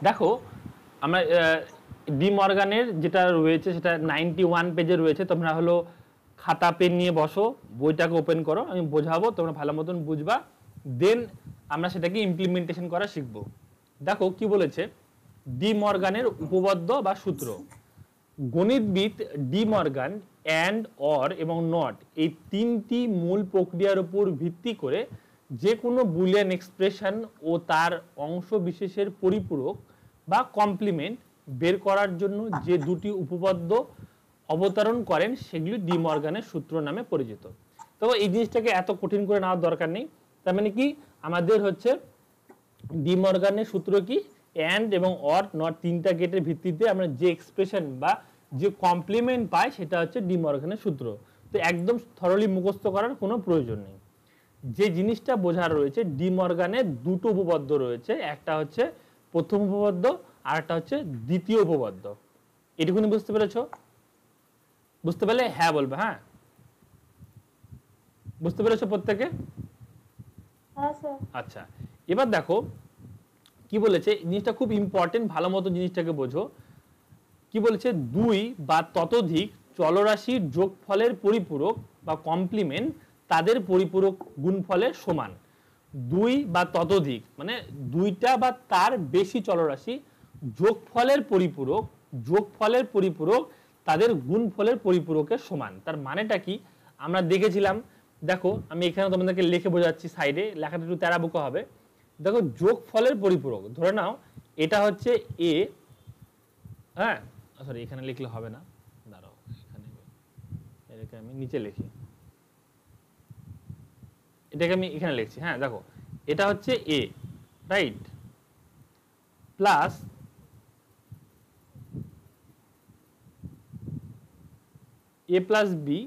দেখো আমরা ডি মর্গানের যেটা রয়েছে সেটা 91 পেজে রয়েছে। তোমরা হলো খাতা পেন নিয়ে বসো, বইটাকে ওপেন করো, আমি বোঝাবো, তোমরা ভালো মতন বুঝবা, দেন আমরা সেটাকে ইমপ্লিমেন্টেশন করা শিখব। দেখো কি বলেছে, ডি মর্গানের উপপাদ্য বা সূত্র। গণিতবিদ ডি মর্গান অ্যান্ড, অর এবং নট এই তিনটি মূল প্রক্রিয়ার উপর ভিত্তি করে যে কোনো বুলিয়ান এক্সপ্রেশন ও তার অংশ বিশেষের পরিপূরক বা কমপ্লিমেন্ট বের করার জন্য যে দুটি উপপাদ্য অবতারণ করেন সেগুলি ডি মর্গানের সূত্র নামে পরিচিত। তো এই জিনিসটাকে এত কঠিন করে নেওয়ার দরকার নেই। তার মানে কি, আমাদের হচ্ছে ডি মর্গানের সূত্র কি, অ্যান্ড এবং অর নট তিনটা গেটের ভিত্তিতে আমরা যে এক্সপ্রেশন বা যে কমপ্লিমেন্ট পাই সেটা হচ্ছে ডি মর্গানের সূত্র। তো একদম থরলি মুখস্থ করার কোনো প্রয়োজন নেই। যে জিনিসটা বোঝার রয়েছে, ডি মর্গানের দুটো উপপাদ্য রয়েছে, একটা হচ্ছে প্রথম উপপাদ্য আর একটা হচ্ছে দ্বিতীয় উপপাদ্য। এটুকুনি বুঝতে পেরেছো? বুঝতে পারলে হ্যাঁ বলবে। হ্যাঁ, বুঝতে পেরেছো প্রত্যেকে? আচ্ছা, এবার দেখো কি বলেছে, জিনিসটা খুব ইম্পর্টেন্ট, ভালো মতো জিনিসটাকে বোঝো। কি বলেছে, দুই বা ততোধিক চলরাশির যোগফলের পরিপূরক বা কমপ্লিমেন্ট তাদের পরিপূরক গুণফলের সমান। দুই বা ততোধিক মানে দুইটা বা তার বেশি চলরাশি যোগফলের পরিপূরক তাদের গুণফলের পরিপূরকের সমান। তার মানেটা কি আমরা দেখেছিলাম। দেখো আমি এখানে তোমাদেরকে লিখে বোঝাচ্ছি, সাইডে লেখাটা একটু তেরাবোকা হবে। দেখো যোগফলের পরিপূরক, ধরে নাও এটা হচ্ছে এ, হ্যাঁ সরি এখানে লিখলে হবে না, দাঁড়াও এখানে এটাকে আমি নিচে লিখি, এটাকে আমি এখানে লিখছি। হ্যাঁ দেখো এটা হচ্ছে এ, রাইট, প্লাস এ প্লাস বি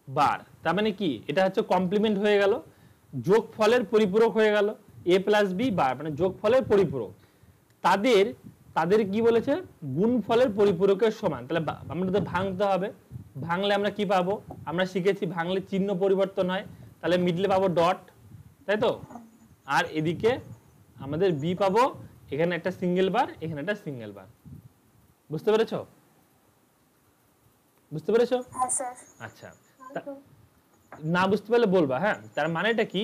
বার। তার মানে কি, এটা হচ্ছে কমপ্লিমেন্ট হয়ে গেল, যোগফলের পরিপূরক হয়ে গেল। এ প্লাস বি বার মানে যোগফলের পরিপূরক, তাদের তাদের কি বলেছে, গুণফলের পরিপূরকের সমান। তাহলে আমাদের ভাঙতে হবে, ভাঙলে আমরা কি পাবো, আমরা শিখেছি ভাঙলে চিহ্ন পরিবর্তন হয়, তাহলে মিডলে পাবো ডট, তাই তো। আর এদিকে আমাদের বি পাবো, এখানে একটা সিঙ্গেল বার, এখানে একটা সিঙ্গেল বার। বুঝতে পেরেছো? বুঝতে পেরেছো? আচ্ছা, না বুঝতে পারলে বলবা। হ্যাঁ, তার মানেটা কি,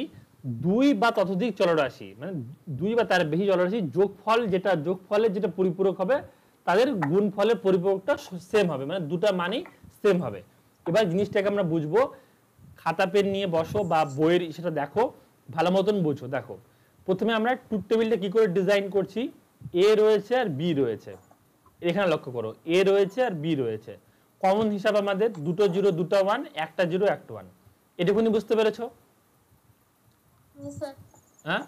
দুই বা ততোধিক চলরাশি মানে দুই বা তার বেশি চলরাশি যোগফল, যেটা যোগফলের যেটা পরিপূরক হবে তাদের গুণফলের পরিপূরকটা সেম হবে, মানে দুটা মানই সেম হবে। এবার জিনিসটাকে আমরা বুঝবো, খাতা পেন নিয়ে বসো বা বইয়ের সেটা দেখো, ভালো মতন বুঝো। দেখো প্রথমে আমরা ট্রুথ টেবিলটা কি করে ডিজাইন করছি, এ রয়েছে আর বি রয়েছে, এখানে লক্ষ্য করো এ রয়েছে আর বি রয়েছে। কমন হিসাব আমাদের দুটো জিরো দুটো ওয়ান, একটা জিরো একটা ওয়ান। এটুকুনি বুঝতে পেরেছো? হ্যাঁ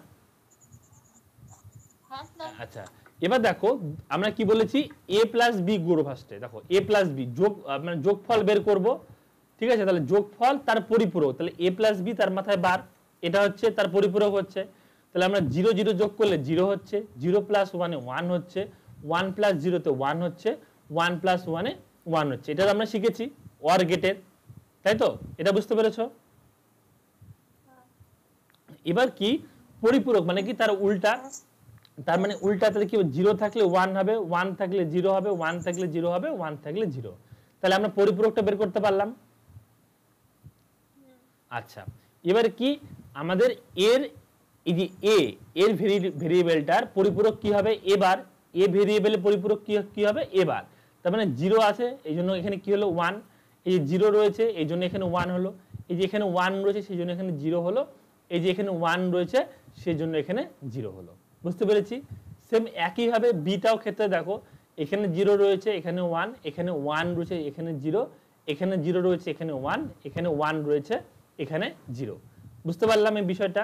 আচ্ছা, এবার দেখো আমরা কি বলেছি, এ প্লাস বি গুলো ফার্স্টে। দেখো এ প্লাস বি যোগ মানে যোগফল বের করব, ঠিক আছে। তাহলে যোগফল তার পরিপূরক, তাহলে এ প্লাস বি তার মাথায় বার, এটা হচ্ছে তার পরিপূরক হচ্ছে। তাহলে আমরা জিরো জিরো যোগ করলে জিরো হচ্ছে, জিরো প্লাস ওয়ানে ওয়ান হচ্ছে, ওয়ান প্লাস জিরোতে ওয়ান হচ্ছে, ওয়ান প্লাস ওয়ানে ওয়ান হচ্ছে। এটা আমরা শিখেছি অর গেটের, তাই তো। এটা বুঝতে পেরেছো? এবার কি পরিপূরক মানে কি, তার উল্টা। তার মানে উল্টা, তাহলে কি জিরো থাকলে ওয়ান হবে, ওয়ান থাকলে জিরো হবে, ওয়ান থাকলে জিরো হবে, ওয়ান থাকলে জিরো। তাহলে আমরা পরিপূরকটা বের করতে পারলাম। আচ্ছা, এবার কি আমাদের এর এই যে এ এর ভেরিয়েবলটার পরিপূরক কি হবে, এবার এ ভেরিয়েবলের পরিপূরক কি হবে, এবার। তার মানে জিরো আছে এই জন্য এখানে কি হলো ওয়ান, এই যে জিরো রয়েছে এই জন্য এখানে ওয়ান হলো, এই যে এখানে ওয়ান রয়েছে সেই জন্য এখানে জিরো হলো, এই যে এখানে ওয়ান রয়েছে সেই জন্য এখানে জিরো হলো। বুঝতে পেরেছি? সেম একইভাবে বিটাও ক্ষেত্রে দেখো, এখানে জিরো রয়েছে এখানে ওয়ান, এখানে ওয়ান রয়েছে এখানে জিরো, এখানে জিরো রয়েছে এখানে ওয়ান, এখানে ওয়ান রয়েছে এখানে জিরো। বুঝতে পারলাম এই বিষয়টা?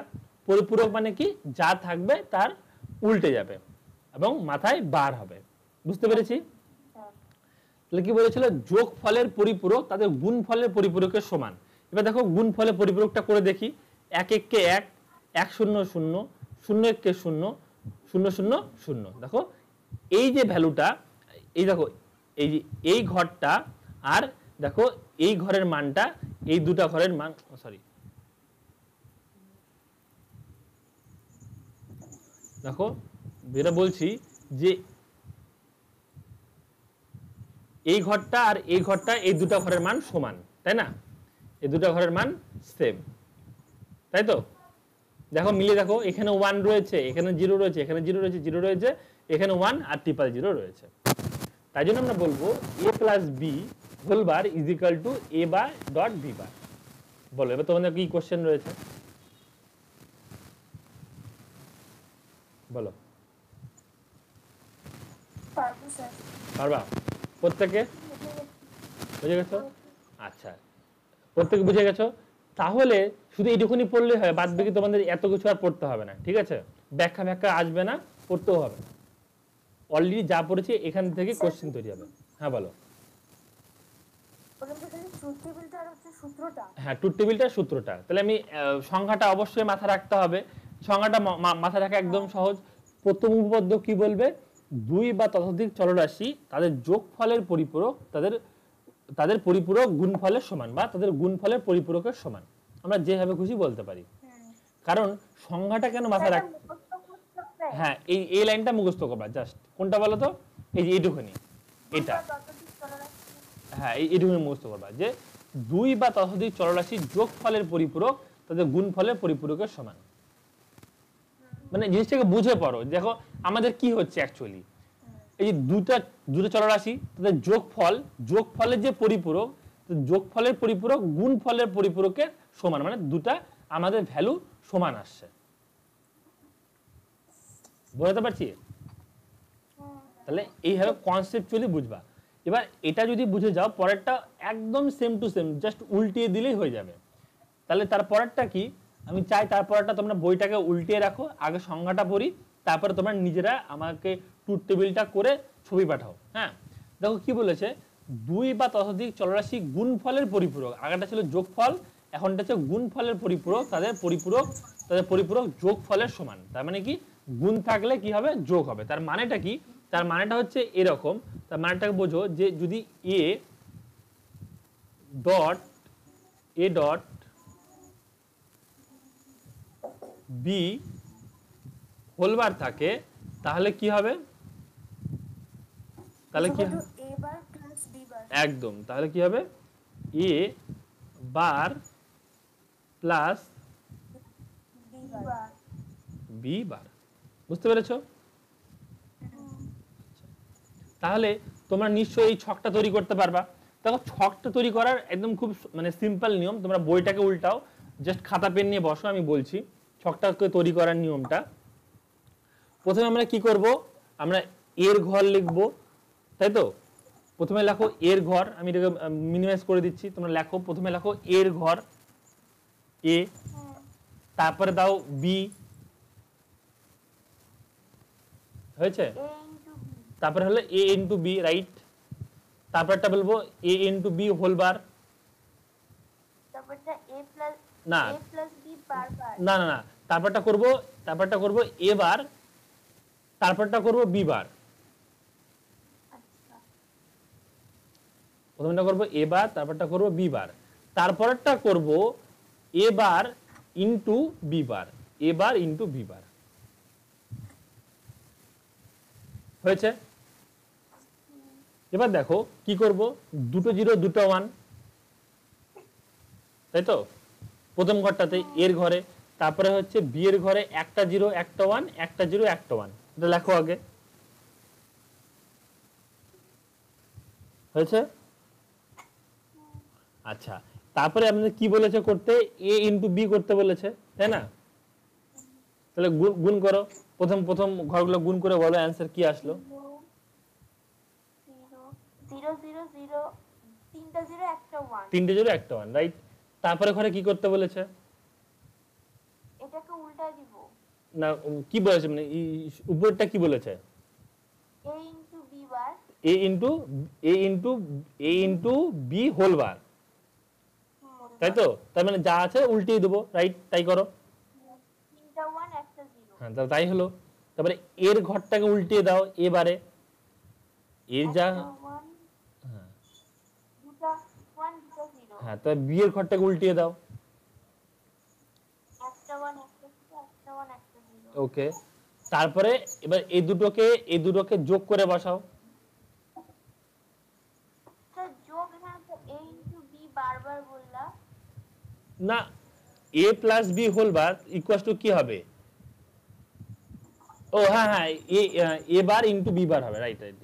পরিপূরক মানে কি, যা থাকবে তার উল্টে যাবে এবং মাথায় বার হবে। বুঝতে পেরেছি? তাহলে কি বলেছিল, যোগফলের পরিপূরক তাদের গুণফলের পরিপূরকের সমান। এবার দেখো গুণফলের পরিপূরকটা করে দেখি, এক এককে এক, এক শূন্য শূন্য, শূন্য এককে শূন্য, শূন্য শূন্য শূন্য। দেখো এই যে ভ্যালুটা, এই দেখো এই যে এই ঘরটা আর দেখো এই ঘরের মানটা, এই দুটা ঘরের মান, সরি দেখো যেটা বলছি, যে এই ঘরটা আর এই ঘরটা, এই দুটো ঘরের মান সমান, তাই না? এই দুটো ঘরের মান সেম, তাই তো? দেখো মিলে দেখো, এখানে 1 রয়েছে, এখানে 0 রয়েছে, এখানে 0 রয়েছে, 0 রয়েছে, এখানে 1 আর 000 রয়েছে। তাই জন্য আমরা বলবো a plus B whole bar is equal to a bar dot B bar. বলো এবার তোমাদের কি কোশ্চেন রয়েছে, বলো। পারবা প্রত্যেকে? বুঝে গেছো? আচ্ছা, প্রত্যেকে বুঝে গেছো? তাহলে শুধু এইটুকুনি পড়লে হয়, বাদ বাকি তোমাদের এত কিছু আর পড়তে হবে না, ঠিক আছে? ব্যাখ্যা ব্যাখ্যা আসবে না, পড়তেও হবে না, অলরেডি যা পড়েছি এখান থেকে কোশ্চেন তৈরি হবে। হ্যাঁ বলো। হ্যাঁ, ট্রুথ টেবিলটার সূত্রটা, তাহলে আমি সংখ্যাটা অবশ্যই মাথায় রাখতে হবে। সংখ্যাটা মাথায় রাখা একদম সহজ। প্রথম উপপাদ্য কি বলবে? দুই বা ততোধিক চলরাশি তাদের যোগফলের পরিপূরক তাদের পরিপূরক গুণফলের সমান, বা তাদের গুণফলের পরিপূরকের সমান, আমরা যেভাবে খুশি বলতে পারি। কারণ সংখ্যাটা কেন মাথায় রাখ, হ্যাঁ এই লাইনটা মুখস্থ করবা জাস্ট। কোনটা বলো তো? এই যে এইটুকুনি, এটা, হ্যাঁ এইটুকুনি মুখস্থ করবা যে দুই বা ততোধিক চলরাশির যোগফলের পরিপূরক তাদের গুণফলের পরিপূরকের সমান। মানে জিনিসটাকে বুঝে পড়ো। দেখো আমাদের কি হচ্ছে অ্যাকচুয়ালি, এই যে দুটো চলরাশি তাদের যোগফলের যে পরিপূরক, যোগফলের পরিপূরক গুণফলের পরিপূরকের সমান, মানে দুটা আমাদের ভ্যালু সমান আসছে। বুঝতে পারছি? তাহলে এইভাবে কনসেপচুয়ালি বুঝবা। এবার এটা যদি বুঝে যাও, পরেরটা একদম সেম টু সেম, জাস্ট উল্টিয়ে দিলেই হয়ে যাবে। তাহলে তার পরেরটা কি? আমি চাই তার পরেরটা তোমরা বইটাকে উল্টিয়ে রাখো, আগে সংজ্ঞাটা পড়ি, তারপরে তোমরা নিজেরা আমাকে ট্রুথ টেবিলটা করে ছবি পাঠাও। হ্যাঁ দেখো কি বলেছে, দুই বা ততোধিক চলরাশি গুণফলের পরিপূরক, আগেটা ছিল যোগফল, এখনটা হচ্ছে গুণফলের পরিপূরক, তাদের পরিপূরক যোগফলের সমান। তার মানে কি, গুণ থাকলে কি হবে? যোগ হবে। তার মানেটা কি? তার মানেটা হচ্ছে এরকম, তার মানেটাকে বোঝো যে যদি A dot B whole bar থাকে, তাহলে কি হবে? তাহলে কি একদম, তাহলে কি হবে? এ বার প্লাস বি বার। বুঝতে পেরেছো? তাহলে তোমরা নিশ্চয়ই এই ছকটা তৈরি করতে পারবা। দেখো ছকটা তৈরি করার একদম খুব মানে সিম্পল নিয়ম, তোমরা বইটাকে উল্টাও, জাস্ট খাতা পেন নিয়ে বসো, আমি বলছি ছকটাকে তৈরি করার নিয়মটা। প্রথমে আমরা কি করব, আমরা এর ঘর লিখবো, তাই তো? প্রথমে লেখো এর ঘর, আমি এটাকে মিনিমাইজ করে দিচ্ছি, তোমরা লেখো, প্রথমে লেখো এর ঘর এ, তারপরে দাও বি, হয়েছে? তারপরে হলো এ ইন্টু বি, রাইট? তারপরটা বলবো A into B whole bar, না না না না, তারপরটা করব এ বার, তারপরটা করব বি বার। প্রথমটা করব এ বার, তারপরটা করব বি বার, তারপরটা করব এ বার ইন্টু বি বার, এ বার ইন্টু বি বার। হয়েছে? এবার দেখো কি করব, দুটো জিরো দুটো ওয়ান, তাই তো? প্রথম ঘরটাতে এর ঘরে, তারপরে হচ্ছে বি এর ঘরে একটা জিরো একটা ওয়ান, একটা জিরো একটা ওয়ান, এটা লেখো আগে। হয়েছে? আচ্ছা, তারপরে আপনাদের কি বলেছে করতে? এ ইন্টু বি করতে বলেছে, তাই না? তাহলে গুণ করো, প্রথম ঘরগুলো গুণ করে বলো অ্যান্সার কি আসলো। তিনটে জিরো একটা ওয়ান, রাইট? তারপরে ঘরে কি করতে বলেছে? এটাকে উল্টায় দিব না, কি বলেছে মানে উপরটা কি বলেছে? a into b bar A into A into B whole bar, তাই তো? তার মানে যা আছে উল্টিয়ে দেবো, রাইট? তাই করো। তিনটা 1 একটা 0, হ্যাঁ তাই হলো। তারপরে এর ঘরটাকে উল্টিয়ে দাও এবারে, এর যা, হ্যাঁ দুটা 1 দুটা 0, হ্যাঁ, তো বি এর ঘরটাকে উল্টিয়ে দাও, একটা 1 একটা 0, একটা 1 একটা 0। ওকে। তারপরে এবার এই দুটোকে যোগ করে বসাও। স্যার যোগ এখানে তো a ইনটু b বারবার বললা। না, a plus B whole bar equal to কি হবে? ও হ্যাঁ হ্যাঁ, এ বার ইনটু বি বার হবে, রাইট রাইট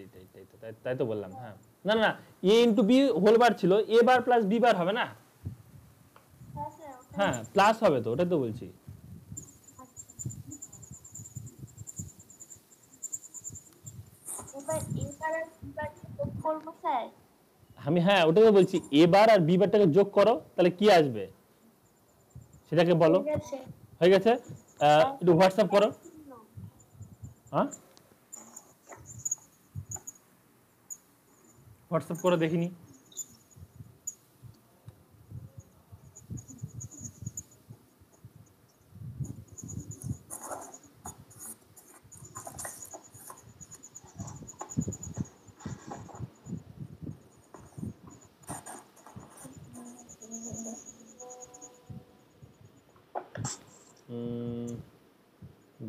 রাইট, তাই তো বললাম। হ্যাঁ, না না, এ ইনটু বি হোল বার ছিল, এ বার প্লাস বি বার হবে না? হ্যাঁ স্যার ওটাই। হ্যাঁ, প্লাস হবে তো, ওটাই তো বলছি। আচ্ছা, এবার এবার আর এবার যোগ করবো স্যার। আমি হ্যাঁ ওটাই তো বলছি, এ বার আর বি বারটাকে যোগ করো, তাহলে কি আসবে সেটাকে বলো। ঠিক আছে। হয়ে গেছে, একটু হোয়াটসঅ্যাপ করো। হ্যাঁ, হোয়াটসঅ্যাপ করে দেখিনি।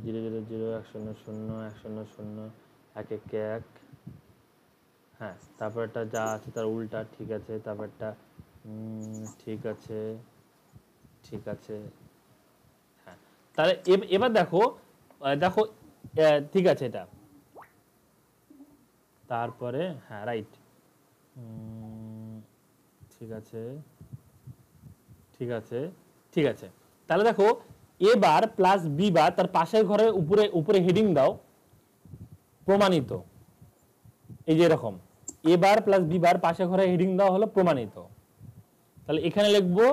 Zero zero zero, 1 0 0 1 0 0 1 1 1। হ্যাঁ, তারপরটা যা আছে তার উল্টা, ঠিক আছে। তারপরটা ঠিক আছে, ঠিক আছে। হ্যাঁ, তাহলে এবার দেখো, দেখো, ঠিক আছে এটা। তারপরে হ্যাঁ রাইট, ঠিক আছে, ঠিক আছে, ঠিক আছে। তাহলে দেখো, এ বার প্লাস বি বার তার পাশের ঘরে উপরে উপরে হেডিং দাও, প্রমাণিত। এই যে এরকম, এ বার প্লাস বি বার পাশের ঘরে হেডিং দেওয়া হলো প্রমাণিত। তাহলে এখানে লিখবো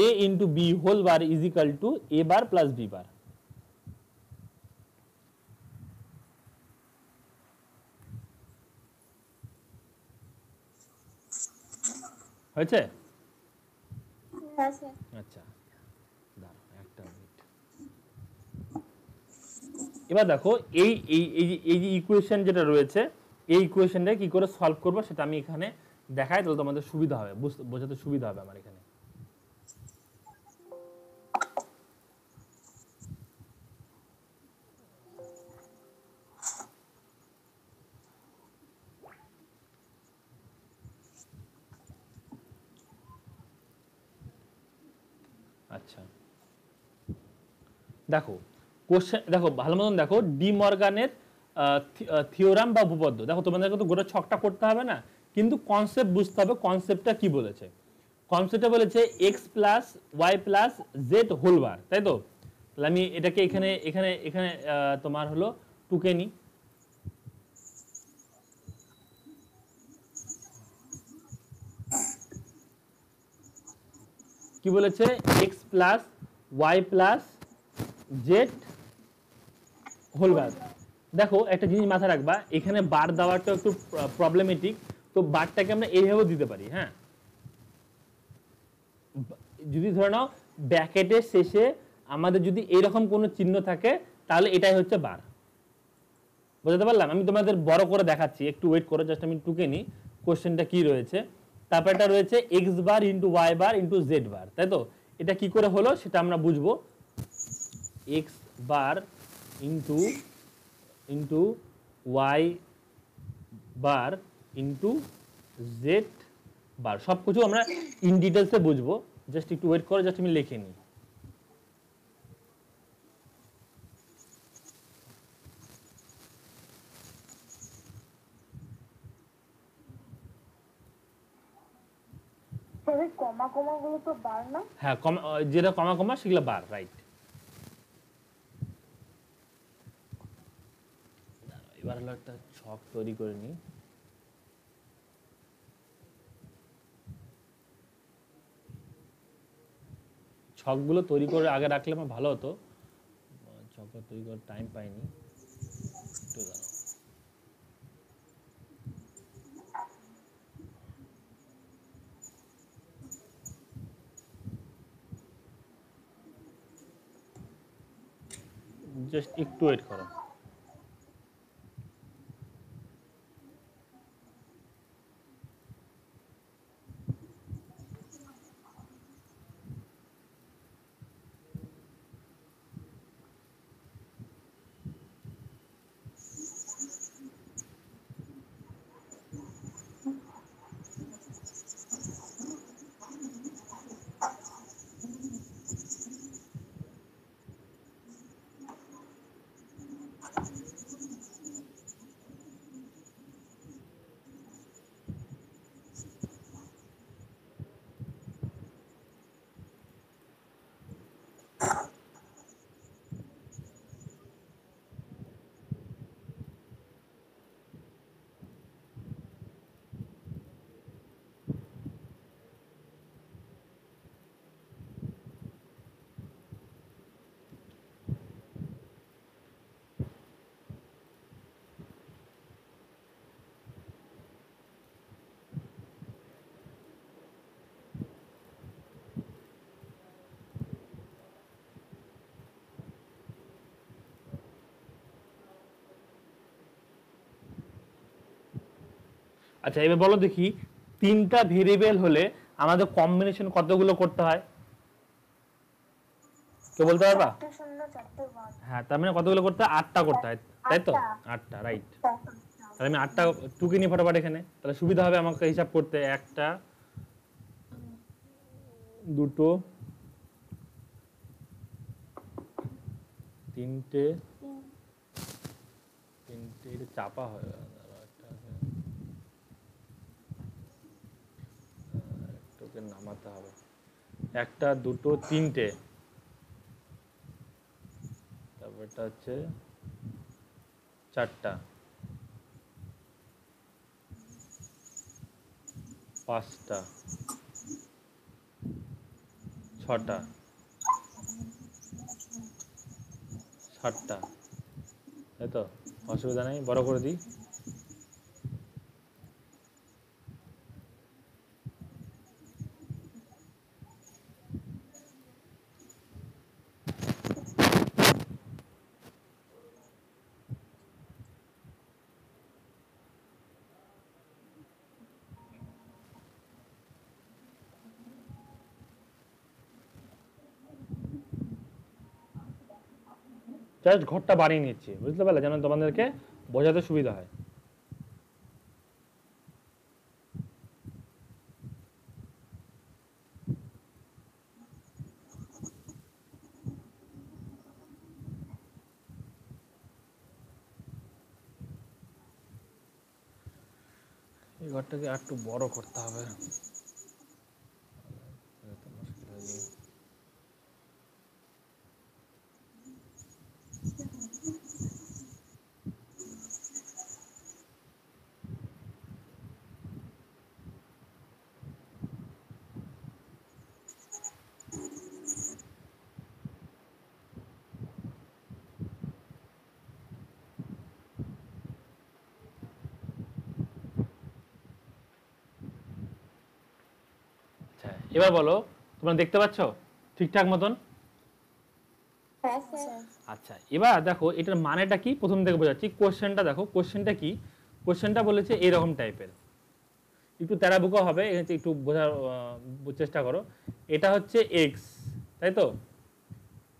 A into B whole bar is equal to A bar plus B bar. হয়েছে? হ্যাঁ স্যার। আচ্ছা, দাঁড়াও একটা মিনিট। এবার দেখো, এই এই এই যে এই যে ইকুয়েশন যেটা রয়েছে, এই ইকুয়েশনটা কি করে সলভ করবো সেটা আমি এখানে দেখাই, তাহলে তোমাদের সুবিধা হবে, বোঝাতে সুবিধা হবে আমার এখানে। আচ্ছা, দেখো কোশ্চেন, দেখো ভালো মতন দেখো, ডি মর্গানের থিওরাম বা উপপাদ্য। দেখো তোমাদেরকে তো গোটা ছকটা করতে হবে না, কিন্তু কনসেপ্ট বুঝতে হবে, কনসেপ্টটা কি বলেছে। কনসেপ্টটা বলেছে x plus y plus z whole bar, তাই তো? তাহলে আমি এটাকে এখানে এখানে এখানে তোমার হলো টুকে নি। কি বলেছে? X plus y plus z whole bar. দেখো একটা জিনিস মাথায় রাখবা, এখানে বার দেওয়াটা একটু প্রবলেমেটিক, তো বারটাকে আমরা এইভাবেও দিতে পারি। হ্যাঁ, যদি ধরে নাও ব্র্যাকেটের শেষে আমাদের যদি এরকম কোনো চিহ্ন থাকে, তাহলে এটাই হচ্ছে বার। বুঝতে পারলাম? আমি তোমাদের বড় করে দেখাচ্ছি, একটু ওয়েট করো, জাস্ট আমি টুকে নিই কোশ্চেনটা কি রয়েছে। তারপর এটা রয়েছে x bar into y bar into z bar, তাই তো? এটা কি করে হলো সেটা আমরা বুঝবো। X bar into into y bar into z bar, সব কিছু আমরা ইন ডিটেলসে বুঝবো। জাস্ট একটু ওয়েট করো, জাস্ট আমি লিখে নিই। তবে কমা কমা গুলো তো বার না। হ্যাঁ, কমা, যেটা কমা কমা সেগুলো বার, রাইট। এবার হলো একটা ছক তৈরি করে নিই। ছকগুলো তৈরি করে আগে রাখলে আমার ভালো হতো, ছকটা তৈরি করার টাইম পাইনি, একটু দাঁড়াও। জাস্ট একটু ওয়েট করো। আচ্ছা এবার বলো দেখি, তিনটা ভেরিয়েবল হলে আমাদের কম্বিনেশন কতগুলো করতে হয়? কেউ বলতে পারবা? 4 শূন্য 4 1। হ্যাঁ, তার মানে কতগুলো করতে হয়? 8টা করতে হয়, তাই তো? 8টা, রাইট। তাহলে আমি 8টা টুকে নিই ফটাফট এখানে, তাহলে সুবিধা হবে আমাকে হিসাব করতে। একটা, দুটো, তিনটে, এটা চাপা হয়ে গেল, একটাকে নামাতে হবে। একটা, দুটো, তিনটে, তারপর এটা হচ্ছে 4টা, 5টা, 6টা, 7টা, তাই তো? অসুবিধা নেই, বড় করে দিই। জাস্ট ঘরটা বানিয়ে নিচ্ছি, বুঝতে পারলে, যেন তোমাদেরকে বোঝাতে সুবিধা হয়। এই ঘরটাকে আর একটু বড় করতে হবে। আচ্ছা এবার বলো, তোমরা দেখতে পাচ্ছ ঠিকঠাক মতন? হ্যাঁ স্যার। আচ্ছা এবার দেখো এটার মানেটা কি, প্রথম থেকে বোঝাচ্ছি। কোশ্চেনটা দেখো, কোশ্চেনটা কি? কোশ্চেনটা বলেছে এরকম টাইপের, একটু তেরাবুকা হবে, এখানে একটু বোঝার চেষ্টা করো। এটা হচ্ছে এক্স, তাই তো?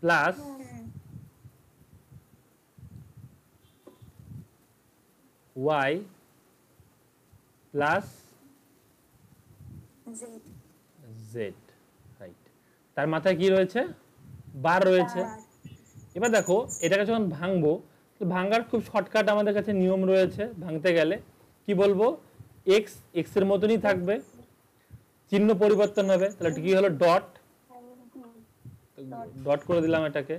Plus y plus z, right. তার মাথায় কি রয়েছে? বার রয়েছে। এবার দেখো এটাকে যখন ভাঙবো, ভাঙার খুব শর্টকাট আমাদের কাছে নিয়ম রয়েছে। ভাঙতে গেলে কি বলবো? এক্স এক্স এর মতনই থাকবে, চিহ্ন পরিবর্তন হবে, তাহলে কি হলো? ডট, ডট করে দিলাম এটাকে।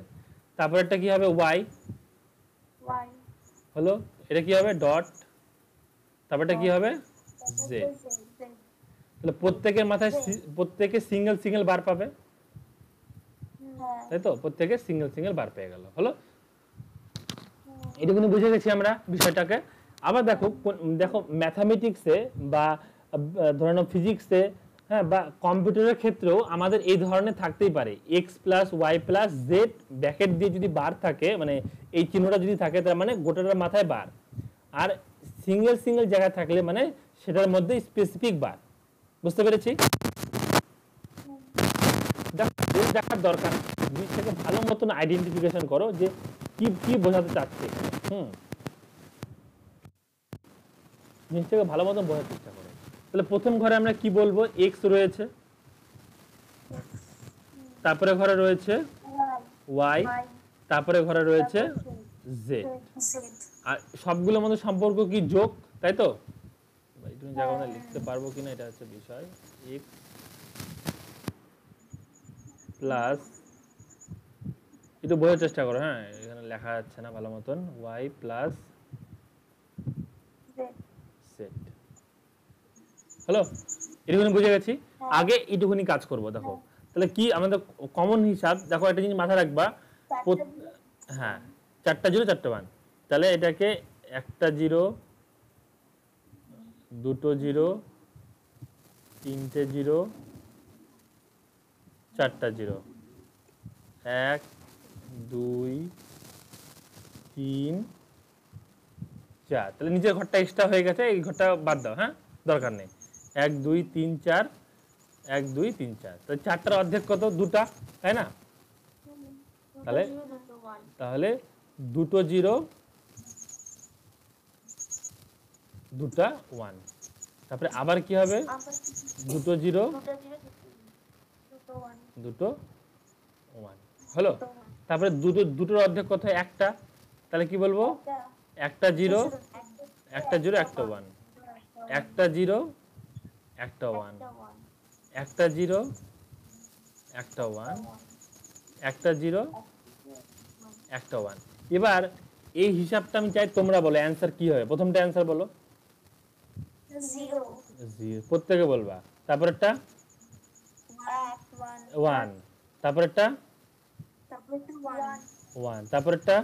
তারপর এটা কি হবে? ওয়াই হলো, এটা কি হবে? ডট, তারপর এটা কি হবে? জেড। তাহলে প্রত্যেকের মাথায় প্রত্যেকে সিঙ্গেল সিঙ্গেল বার পাবে, তাই তো? প্রত্যেকে সিঙ্গেল সিঙ্গেল বার পেয়ে গেল, হলো। এটুকুনি বুঝে গেছি আমরা বিষয়টাকে। আবার দেখো, দেখো ম্যাথামেটিক্সে বা ধরে নাও ফিজিক্সে, হ্যাঁ, বা কম্পিউটারের ক্ষেত্রেও আমাদের এই ধরনের থাকতেই পারে। X plus y plus z bracket দিয়ে যদি বার থাকে, মানে এই চিহ্নটা যদি থাকে, তার মানে গোটাটার মাথায় বার। আর সিঙ্গেল সিঙ্গেল জায়গায় থাকলে মানে সেটার মধ্যে স্পেসিফিক বার। বুঝতে পেরেছি? দেখার দরকার, জিনিসটাকে ভালো মতন আইডেন্টিফিকেশন করো যে কি কি বোঝাতে চাচ্ছে। জিনিসটাকে ভালো মতন বোঝার চেষ্টা করো। তাহলে প্রথম ঘরে আমরা কি বলবো? এক্স রয়েছে, তারপরে ঘরে রয়েছে ওয়াই, তারপরে ঘরে রয়েছে জেড। আর সবগুলোর মধ্যে সম্পর্ক কি? যোগ, তাই তো? তুমি জায়গা মতো লিখতে পারবো কিনা এটা হচ্ছে বিষয়। এক্স প্লাস, একটু বোঝার চেষ্টা করো, হ্যাঁ, এখানে লেখা যাচ্ছে না ভালো মতন। Y plus z, hello. এটুকুনি বুঝে গেছি। আগে এইটুকুনি কাজ করব। দেখো তাহলে কি আমাদের কমন হিসাব, দেখো একটা জিনিস মাথায় রাখবা। হ্যাঁ, 4টা জিরো 4টা ওয়ান, তাহলে এটাকে একটা জিরো, দুটো জিরো, তিনটে জিরো, 4টা জিরো, 1 2 3 4। তাহলে নিচের ঘরটা এক্সট্রা হয়ে গেছে, এই ঘরটা বাদ দাও, হ্যাঁ। দরকার নেই। 1 2 3 4 1 2 3 4, তো চারটার অর্ধেক কত? দুটা, তাই না? তাহলে তাহলে দুটো জিরো দুটা ওয়ান, তারপরে আবার কি হবে? দুটো জিরো দুটো ওয়ান হলো। তারপরে দুটোর অর্ধেক কত? একটা, তাহলে কি বলবো? একটা জিরো একটা জিরো একটা ওয়ান, একটা জিরো একটা ওয়ান, একটা জিরো একটা ওয়ান, একটা জিরো একটা ওয়ান। এবার এই হিসাবটা আমি চাই তোমরা বলো অ্যান্সার কি হবে। প্রথমটা অ্যান্সার বলো। জিরো প্রত্যেকে বলবা। তারপরেরটা ওয়ান, তারপরেরটা ওয়ান, তারপরেরটা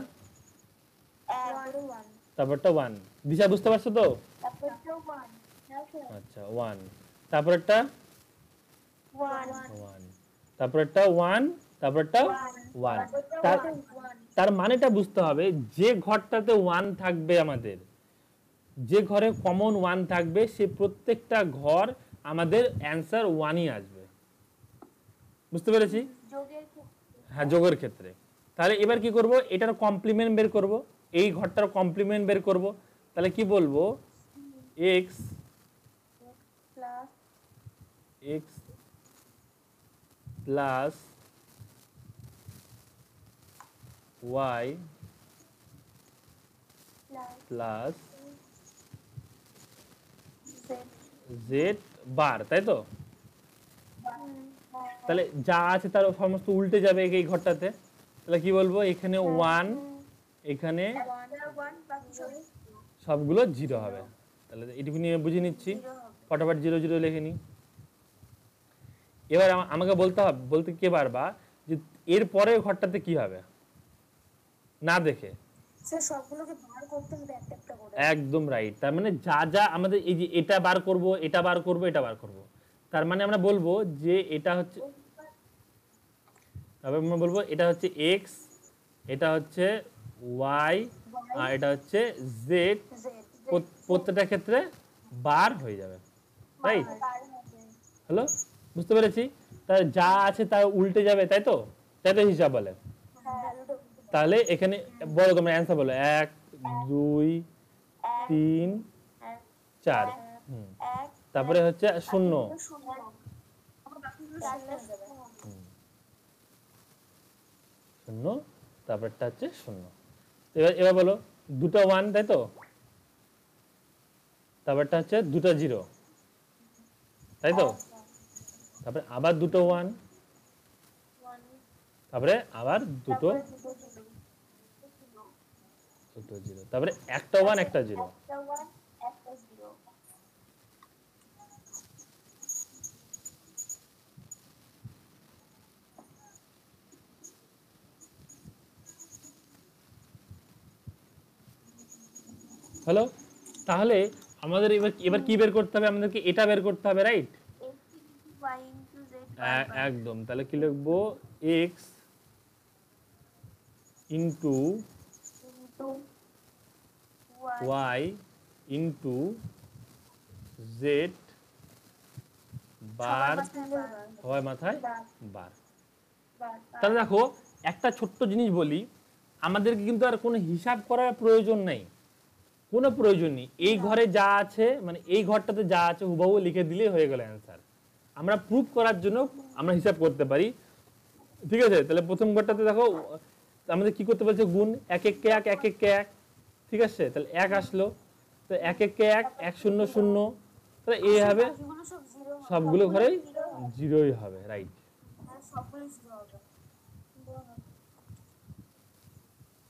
তারপরটা ওয়ান। দিশা বুঝতে পারছো তো? আচ্ছা ওয়ান, তারপরেরটা ওয়ান, তারপরেরটা ওয়ান, তারপরটা ওয়ান। তার মানেটা বুঝতে হবে, যে ঘরটাতে ওয়ান থাকবে, আমাদের যে ঘরে কমন ওয়ান থাকবে, সে প্রত্যেকটা ঘর আমাদের অ্যান্সার ওয়ানই আসবে। বুঝতে পেরেছি? হ্যাঁ, যোগের ক্ষেত্রে। তাহলে এবার কি করব? এটার কমপ্লিমেন্ট বের করব, এই ঘরটার কমপ্লিমেন্ট বের করব। তাহলে কি বলবো? X x plus y plus z bar, তাই তো? তাহলে যা আছে তার সমস্ত উল্টে যাবে এই ঘরটাতে। তাহলে কি বলবো? এখানে ওয়ান, এখানে সবগুলো জিরো হবে। তাহলে এটুকু নিয়ে বুঝে নিচ্ছি, ফটাফট জিরো জিরো লিখে নিই। এবার আমাকে বলতে কে পারবা যে এর পরের ঘরটাতে কি হবে না দেখে? একদম রাইট। তার মানে যা যা আমাদের এই যে এটা বার করব, এটা বার করব, এটা বার করব, তার মানে আমরা বলবো যে এটা হচ্ছে, তারপর আমরা বলবো এটা হচ্ছে এক্স, এটা হচ্ছে ওয়াই, আর এটা হচ্ছে জেড। প্রত্যেকটা ক্ষেত্রে বার হয়ে যাবে, রাইট? হ্যালো, বুঝতে পেরেছি? তার যা আছে তার উল্টে যাবে, তাই তো? তাই তো হিসাব বলে। তাহলে এখানে বলো, তোমরা অ্যান্সার বলো। 1 2 3 4, তারপরে হচ্ছে শূন্য, শূন্য, তারপরটা হচ্ছে শূন্য। এবার বলো দুটো ওয়ান, তাই তো? তারপরটা হচ্ছে দুটো জিরো, তাই তো? তারপরে আবার দুটো ওয়ান, তারপরে আবার দুটো দুটো জিরো, তারপরে একটা ওয়ান একটা জিরো। হ্যালো, তাহলে আমাদের এবার কি বের করতে হবে? আমাদেরকে এটা বের করতে হবে, রাইট? একদম। তাহলে কি লিখবো? X into y into z bar, সবাই মাথায় বার। তাহলে দেখো, একটা ছোট্ট জিনিস বলি, আমাদেরকে কিন্তু আর কোনো হিসাব করার প্রয়োজন নেই, কোনো প্রয়োজন নেই। এই ঘরে যা আছে, মানে এই ঘরটাতে যা আছে হুবহু লিখে দিলেই হয়ে গেল অ্যান্সার। আমরা প্রুফ করার জন্য আমরা হিসাব করতে পারি, ঠিক আছে? তাহলে প্রথম ঘরটাতে দেখো আমাদের কি করতে বলছে? গুণ, এক এক কে এক, এক এক কে এক, ঠিক আছে? তাহলে এক আসলো, তো এক এক কে এক, এক শূন্য শূন্য, তাহলে এই হবে, সবগুলো ঘরেই জিরোই হবে, রাইট?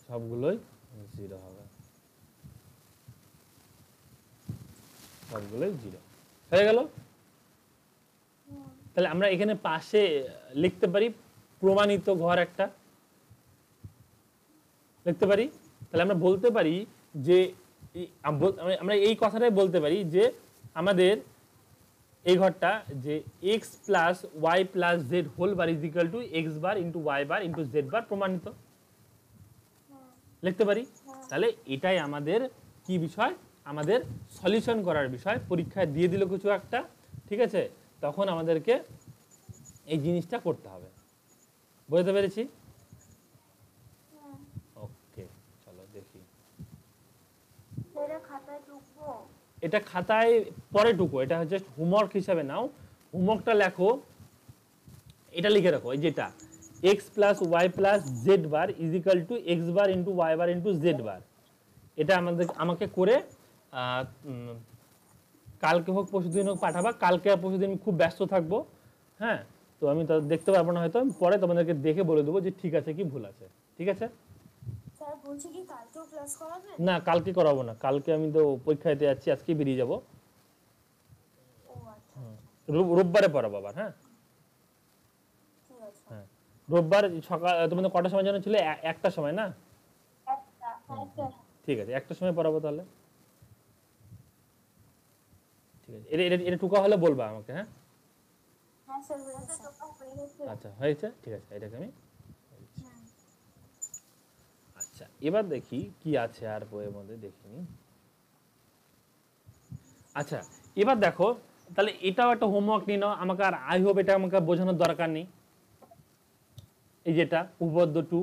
সবগুলোই জিরো হবে, সবগুলোই জিরো হয়ে গেল। তাহলে আমরা এখানে পাশে লিখতে পারি প্রমাণিত ঘর একটা লিখতে পারি। তাহলে আমরা বলতে পারি যে আমরা এই কথাটাই বলতে পারি যে আমাদের এই ঘরটা যে x plus y plus z whole bar is equal to x bar into y bar into z bar প্রমাণিত লিখতে পারি। তাহলে এটাই আমাদের কি বিষয়? আমাদের সলিউশন করার বিষয়, পরীক্ষায় দিয়ে দিল কিছু একটা, ঠিক আছে, তখন আমাদেরকে এই জিনিসটা করতে হবে। বুঝতে পেরেছি? ওকে, চলো দেখি। সেটা খাতায় টুকবো? এটা খাতায় পরে টুকো, এটা জাস্ট হোমওয়ার্ক হিসাবে নাও। হোমওয়ার্কটা লেখো, এটা লিখে রাখো, এই যেটা x plus y plus z bar is equal to x bar into y bar into z bar. এটা আমাকে করে কালকে হোক পরশু দিন হোক পাঠাবা। কালকে আর পরশু দিন আমি খুব ব্যস্ত থাকবো, হ্যাঁ, তো আমি তো দেখতে পারবো না, হয়তো পরে তোমাদেরকে দেখে বলে দেবো যে ঠিক আছে কি ভুল আছে, ঠিক আছে? স্যার বলছি কি কালকেও ক্লাস করাবে? না, কালকে করাবো না, কালকে আমি তো পরীক্ষা দিতে যাচ্ছি, আজকে বেরিয়ে যাবো। ও আচ্ছা, রোববারে পড়াবো আবার, হ্যাঁ ঠিক আছে। হ্যাঁ, রোববার সকাল তোমাদের কটার সময় যেন ছিল? একটার সময় না? একটা ঠিক আছে, একটার সময় পড়াবো তাহলে, ঠিক আছে। এটা এটা এটা টুকা হলে বলবা আমাকে, হ্যাঁ? হ্যাঁ স্যার হয়েছে। আচ্ছা হয়েছে, ঠিক আছে, এটাকে আমি। আচ্ছা, এবার দেখি কি আছে আর বইয়ের মধ্যে, দেখিনি। আচ্ছা, এবার দেখো, তাহলে এটাও একটা হোমওয়ার্ক নিয়ে নাও। আমাকে আর আই হোপ এটা আমাকে বোঝানোর দরকার নেই। এই যেটা উপপাদ্য 2,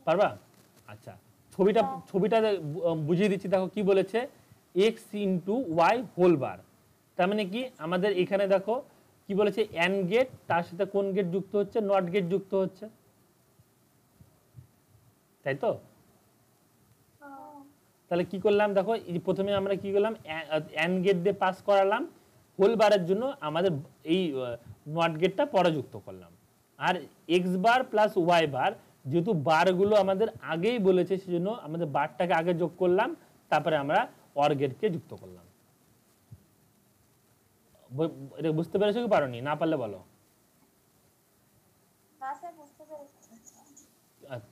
পারবা? আচ্ছা, ছবিটা বুঝিয়ে দিচ্ছি, দেখো কি বলেছে, x into y whole bar. তার মানে কি আমাদের এখানে দেখো কি বলেছে, এন গেট, তার সাথে কোন গেট যুক্ত হচ্ছে? নট গেট যুক্ত হচ্ছে, তাই তো? তাহলে কি করলাম দেখো, এই যে প্রথমে আমরা কি করলাম, এন গেট দিয়ে পাস করালাম, হোল বারের জন্য আমাদের এই নট গেটটা পরে যুক্ত করলাম। আর এক্স বার প্লাস ওয়াই বার, যেহেতু বারগুলো আমাদের আগেই বলেছে, সেজন্য আমাদের বারটাকে আগে যোগ করলাম, তারপরে আমরা অর গেটকে যুক্ত করলাম। এটা বুঝতে পেরেছো কি পারোনি? না পারলে বলো। না স্যার বুঝতে পেরেছি।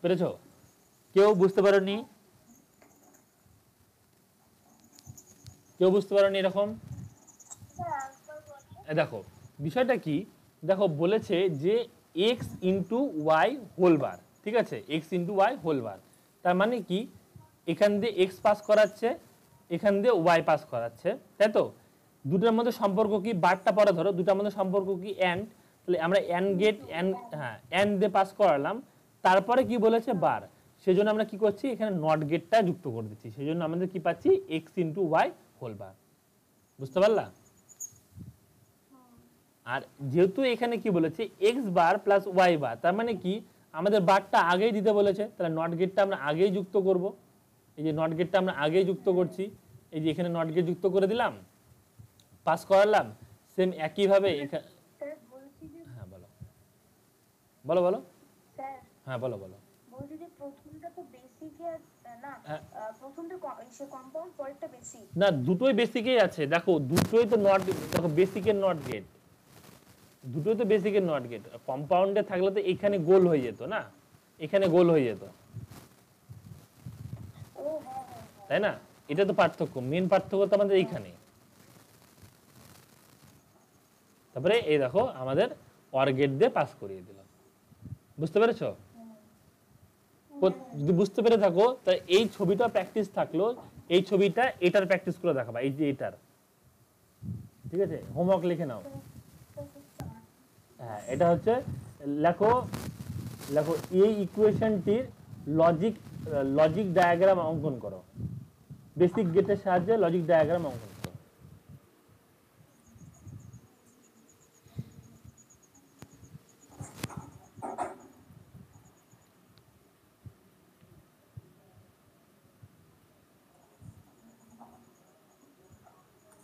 পেরেছো? কেউ বুঝতে পারোনি? কেউ বুঝতে পারোনি এরকম? স্যার আরেকবার বলুন। দেখো বিষয়টা কি, দেখো বলেছে যে x into y whole bar, ঠিক আছে, x into y whole bar. তার মানে কি, এখান দিয়ে এক্স পাস করাচ্ছে, এখান দিয়ে ওয়াই পাস করাচ্ছে, তাই তো? দুটোর মধ্যে সম্পর্ক কি? বারটা পরে ধরো, দুটার মধ্যে সম্পর্ক কি? এন্ড। তাহলে আমরা এন গেট এন দিয়ে পাস করালাম, তারপরে কি বলেছে? বার। সেজন্য আমরা কি করছি, এখানে নট গেটটা যুক্ত করে দিচ্ছি, সেজন্য আমাদের কি পাচ্ছি? X into y whole bar. বুঝতে পারলা? আর যেহেতু এখানে কি বলেছে, x bar plus y bar, তার মানে কি আমাদের বারটা আগেই দিতে বলেছে, তাহলে নট গেটটা আমরা আগেই যুক্ত করব। এই যে নট গেটটা আমরা আগেই যুক্ত করছি, এই যে এখানে নট গেট যুক্ত করে দিলাম, পাস করালাম। সেম একইভাবে স্যার বলছি যে, হ্যাঁ বলো বলো বলো, স্যার হ্যাঁ বলো বলো। বলছি যে প্রথমটা তো বেসিকে না, হ্যাঁ। প্রথমটা সে কম্পাউন্ড, পরেরটা বেসিক। না, দুটোই বেসিকেই আছে, দেখো দুটোই তো নট, দেখো বেসিকের নট গেট, দুটোই তো বেসিকের নট গেট। কম্পাউন্ডে থাকলে তো এখানে গোল হয়ে যেত না, এখানে গোল হয়ে যেত, ও হ্যাঁ হ্যাঁ হ্যাঁ। তাই না? এটা তো পার্থক্য, মেন পার্থক্য তো আমাদের এইখানে। তারপরে এই দেখো আমাদের অর গেট দিয়ে পাস করিয়ে দিল। বুঝতে পেরেছো? যদি বুঝতে পেরে থাকো তাহলে এই ছবিটা প্র্যাকটিস থাকলো, এই ছবিটা এটার প্র্যাকটিস করে দেখাবা, এই যে এটার, ঠিক আছে? হোমওয়ার্ক লিখে নাও। হ্যাঁ, এটা হচ্ছে লেখো, লেখো এই ইকুয়েশনটির লজিক ডায়াগ্রাম অঙ্কন করো। বেসিক গেটের সাহায্যে লজিক ডায়াগ্রাম অঙ্কন করো।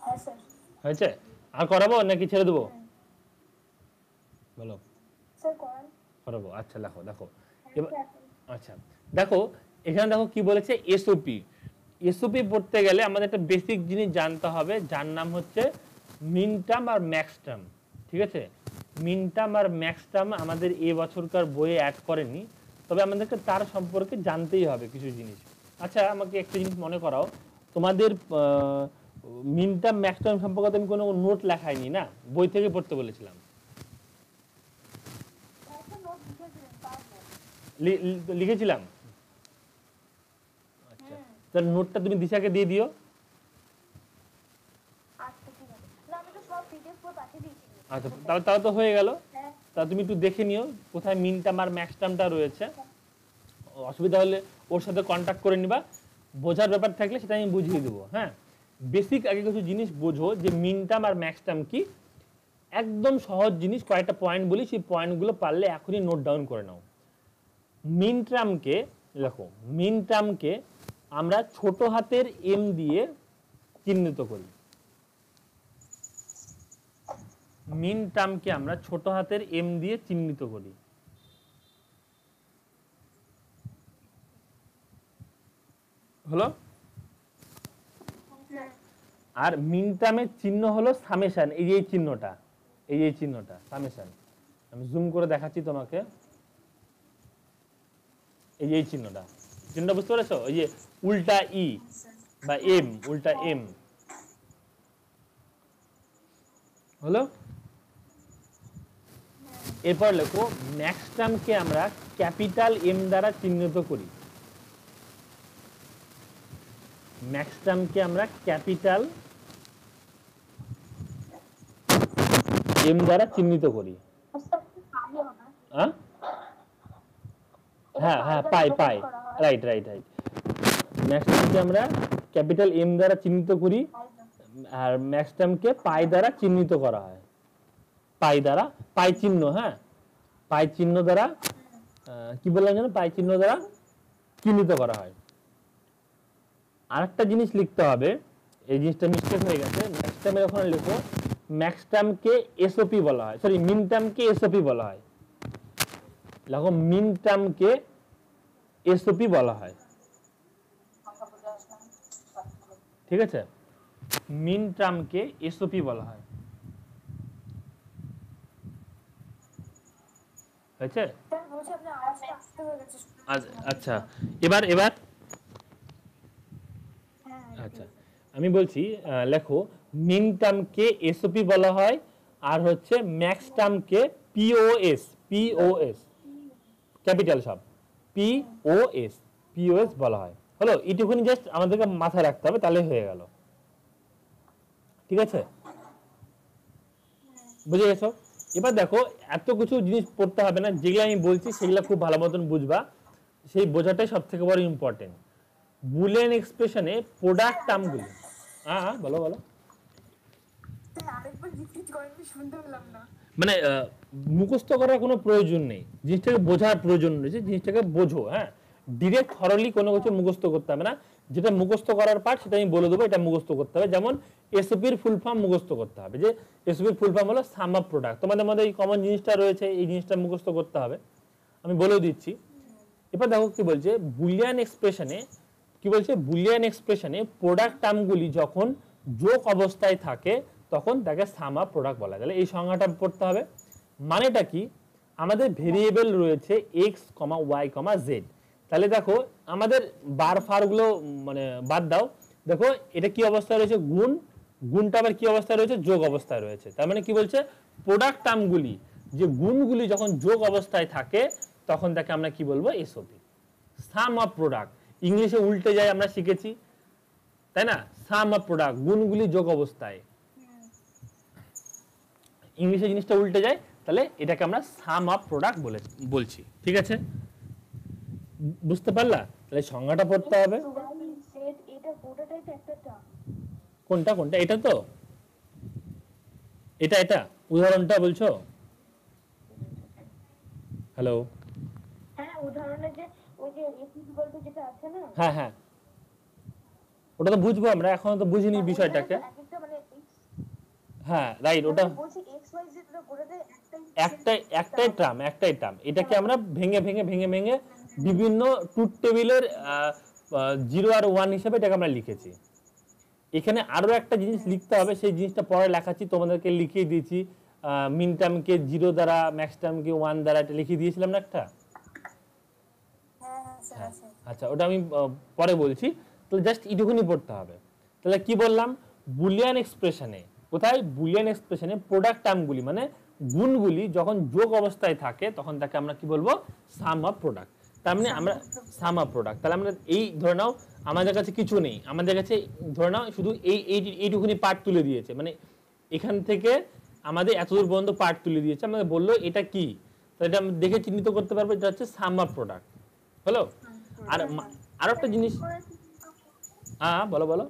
হ্যাঁ স্যার। হয়েছে? আর করাবো নাকি ছেড়ে দেবো? বলো। স্যার করেন। করাবো, আচ্ছা লেখো, দেখো আচ্ছা দেখো এখানে দেখো কি বলেছে, এসওপি। এসওপি পড়তে গেলে আমাদের একটা বেসিক জিনিস জানতে হবে, যার নাম হচ্ছে মিন টার্ম আর ম্যাক্স টার্ম, ঠিক আছে? মিন টার্ম আর ম্যাক্স টার্ম আমাদের এই বছরকার বইয়ে অ্যাড করেনি, তবে আমাদেরকে তার সম্পর্কে জানতেই হবে কিছু জিনিস। আচ্ছা, আমাকে একটা জিনিস মনে করাও, তোমাদের মিন টার্ম ম্যাক্স টার্ম সম্পর্কে আমি কোনো নোট লেখাইনি না, বই থেকে পড়তে বলেছিলাম। লিখেছিলাম? তার নোটটা তুমি দিশাকে দিয়ে দিও। আচ্ছা ঠিক আছে, না আমি তো সব পিডিএফ করে পাঠিয়ে দিয়েছি। আচ্ছা তাহলে তো হয়ে গেল। হ্যাঁ তা তুমি একটু দেখে নিও কোথায় মিন টার্ম আর ম্যাক্স টার্মটা রয়েছে। অসুবিধা হলে ওর সাথে কন্ট্যাক্ট করে নিবা, বোঝার ব্যাপার থাকলে সেটা আমি বুঝিয়ে দেবো। হ্যাঁ, বেসিক আগে কিছু জিনিস বোঝো যে মিন টার্ম আর ম্যাক্স টার্ম কি। একদম সহজ জিনিস, কয়েকটা পয়েন্ট বলি, সেই পয়েন্টগুলো পারলে এখনই নোট ডাউন করে নাও। মিন টার্মকে দেখো, মিন টার্মকে আমরা ছোট হাতের এম দিয়ে চিহ্নিত করি। মিন টার্মকে আমরা ছোট হাতের এম দিয়ে চিহ্নিত করি। হলো? আর মিন টার্মের চিহ্ন হলো সামেশন, এই যে এই চিহ্নটা, এই যে চিহ্নটা সামেশন। আমি জুম করে দেখাচ্ছি তোমাকে, এই যে এই চিহ্নটা, চিহ্নটা বুঝতে পেরেছো? এই যে উল্টা ই বা এম, উল্টা এম। হলো? এরপর লেখো ম্যাক্স টার্মকে আমরা ক্যাপিটাল এম দ্বারা চিহ্নিত করি। ম্যাক্স টার্মকে আমরা ক্যাপিটাল এম দ্বারা চিহ্নিত করি। হ্যাঁ হ্যাঁ হ্যাঁ, পাই পাই, রাইট রাইট রাইট। ম্যাক্স টার্মকে আমরা ক্যাপিটাল এম দ্বারা চিহ্নিত করি, আর ম্যাক্স টার্মকে পাই দ্বারা চিহ্নিত করা হয়। পাই দ্বারা, পাই চিহ্ন, হ্যাঁ পাই চিহ্ন দ্বারা কি বললাম যেন, পাই চিহ্ন দ্বারা চিহ্নিত করা হয়। আরেকটা জিনিস লিখতে হবে, এই জিনিসটা মিস্টেক হয়ে গেছে। ম্যাক্স টার্মে যখন লেখো, ম্যাক্স টার্মকে এসওপি বলা হয়, সরি মিন টার্মকে এসওপি বলা হয়। দেখো মিন টার্মকে এসওপি বলা হয়, ঠিক আছে? মিন টার্মকে এসওপি বলা হয়। হয়েছে? আচ্ছা, এবার এবার আচ্ছা আমি বলছি, লেখো মিন টার্মকে এসওপি বলা হয়, আর হচ্ছে ম্যাক্স টার্মকে পিওএস, পিওএস ক্যাপিটাল সব, পিওএস, পিওএস বলা হয়। হলো? এইটুকুনি জাস্ট আমাদেরকে মাথায় রাখতে হবে, তাহলে হয়ে গেল। ঠিক আছে, বুঝে গেছো? এবার দেখো, এত কিছু জিনিস পড়তে হবে না, যেগুলো আমি বলছি সেগুলো খুব ভালো মতন বুঝবা, সেই বোঝাটাই সব থেকে বড় ইম্পর্টেন্ট। বুলিয়ান এক্সপ্রেশনে প্রোডাক্ট টার্মগুলো, হ্যাঁ বলো বলো। মানে মুখস্থ করার কোনো প্রয়োজন নেই, জিনিসটাকে বোঝার প্রয়োজন রয়েছে, জিনিসটাকে বোঝো। হ্যাঁ, ডিরেক্ট থরলি কোনো কিছু মুখস্থ করতে হবে না, যেটা মুখস্থ করার পার্ট সেটা আমি বলে দেবো, এটা মুখস্থ করতে হবে। যেমন এসওপির ফুল ফর্ম মুখস্থ করতে হবে, যে এসওপির ফুল ফর্ম হলো সাম অফ প্রোডাক্ট। তোমাদের মধ্যে এই কমন জিনিসটা রয়েছে, এই জিনিসটা মুখস্থ করতে হবে, আমি বলেও দিচ্ছি। এবার দেখো কি বলছে, বুলিয়ান এক্সপ্রেশনে কি বলছে, বুলিয়ান এক্সপ্রেশনে প্রোডাক্ট টার্মগুলি যখন যোগ অবস্থায় থাকে তখন তাকে সাম অফ প্রোডাক্ট বলা যায়। তাহলে এই সংজ্ঞাটা পড়তে হবে। মানেটা কি, আমাদের ভেরিয়েবল রয়েছে x comma y comma Z. তাহলে দেখো আমাদের বার ফারগুলো মানে বাদ দাও, দেখো এটা কি অবস্থায় রয়েছে, গুণ, গুণটা আবার কি অবস্থায় রয়েছে, যোগ অবস্থায় রয়েছে। তার মানে কি বলছে, প্রোডাক্ট টার্মগুলি যে গুণগুলি যখন যোগ অবস্থায় থাকে তখন তাকে আমরা কি বলবো, এসওপি, সাম অফ প্রোডাক্ট। ইংলিশে উল্টে যায়, আমরা শিখেছি তাই না, সাম অফ প্রোডাক্ট, গুণগুলি যোগ অবস্থায়, ইংলিশে জিনিসটা উল্টে যায়, তাহলে এটাকে আমরা সাম অফ প্রোডাক্ট বলছি। ঠিক আছে, বুঝতে পারলা? তাহলে সংজ্ঞাটা পড়তে হবে। কোনটা কোনটা, এটা তো, এটা এটা উদাহরণটা বলছো? হ্যালো, হ্যাঁ উদাহরণে যে ওই যে x ইকুয়াল টু যেটা আছে না, হ্যাঁ হ্যাঁ, ওটা তো বুঝবো আমরা, এখনো তো বুঝিনি বিষয়টাকে। হ্যাঁ রাইট, ওটা একটাই টার্ম, একটাই টার্ম। এটাকে আমরা ভেঙে ভেঙে ভেঙে ভেঙে বিভিন্ন ট্রুথ টেবিলের 0 আর 1 হিসেবে এটাকে আমরা লিখেছি। এখানে আরো একটা জিনিস লিখতে হবে, সেই জিনিসটা পরে লেখাচ্ছি, তোমাদেরকে লিখিয়ে দিয়েছি। মিন টার্মকে 0 দ্বারা, ম্যাক্স টার্মকে 1 দ্বারা, এটা লিখিয়ে দিয়েছিলাম না একটা? আচ্ছা, ওটা আমি পরে বলছি। তো জাস্ট এইটুকুনি পড়তে হবে। তাহলে কি বললাম, বুলিয়ান এক্সপ্রেশনে, কোথায়, বুলিয়ান এক্সপ্রেশনে প্রোডাক্ট টার্মগুলি মানে গুণগুলি যখন যোগ অবস্থায় থাকে তখন তাকে আমরা কি বলবো, সাম অফ প্রোডাক্ট। তার মানে আমরা সাম অফ প্রোডাক্ট, তাহলে আমরা এই ধরে নাও আমাদের কাছে কিছু নেই, আমাদের কাছে ধরে নাও শুধু এইটুকুনি পার্ট তুলে দিয়েছে, মানে এখান থেকে আমাদের এতদূর পর্যন্ত পার্ট তুলে দিয়েছে, আমাদের বললো এটা কি, তো এটা আমরা দেখে চিহ্নিত করতে পারবো এটা হচ্ছে সাম অফ প্রোডাক্ট হলো। আর আরো একটা জিনিস, হ্যাঁ বলো বলো।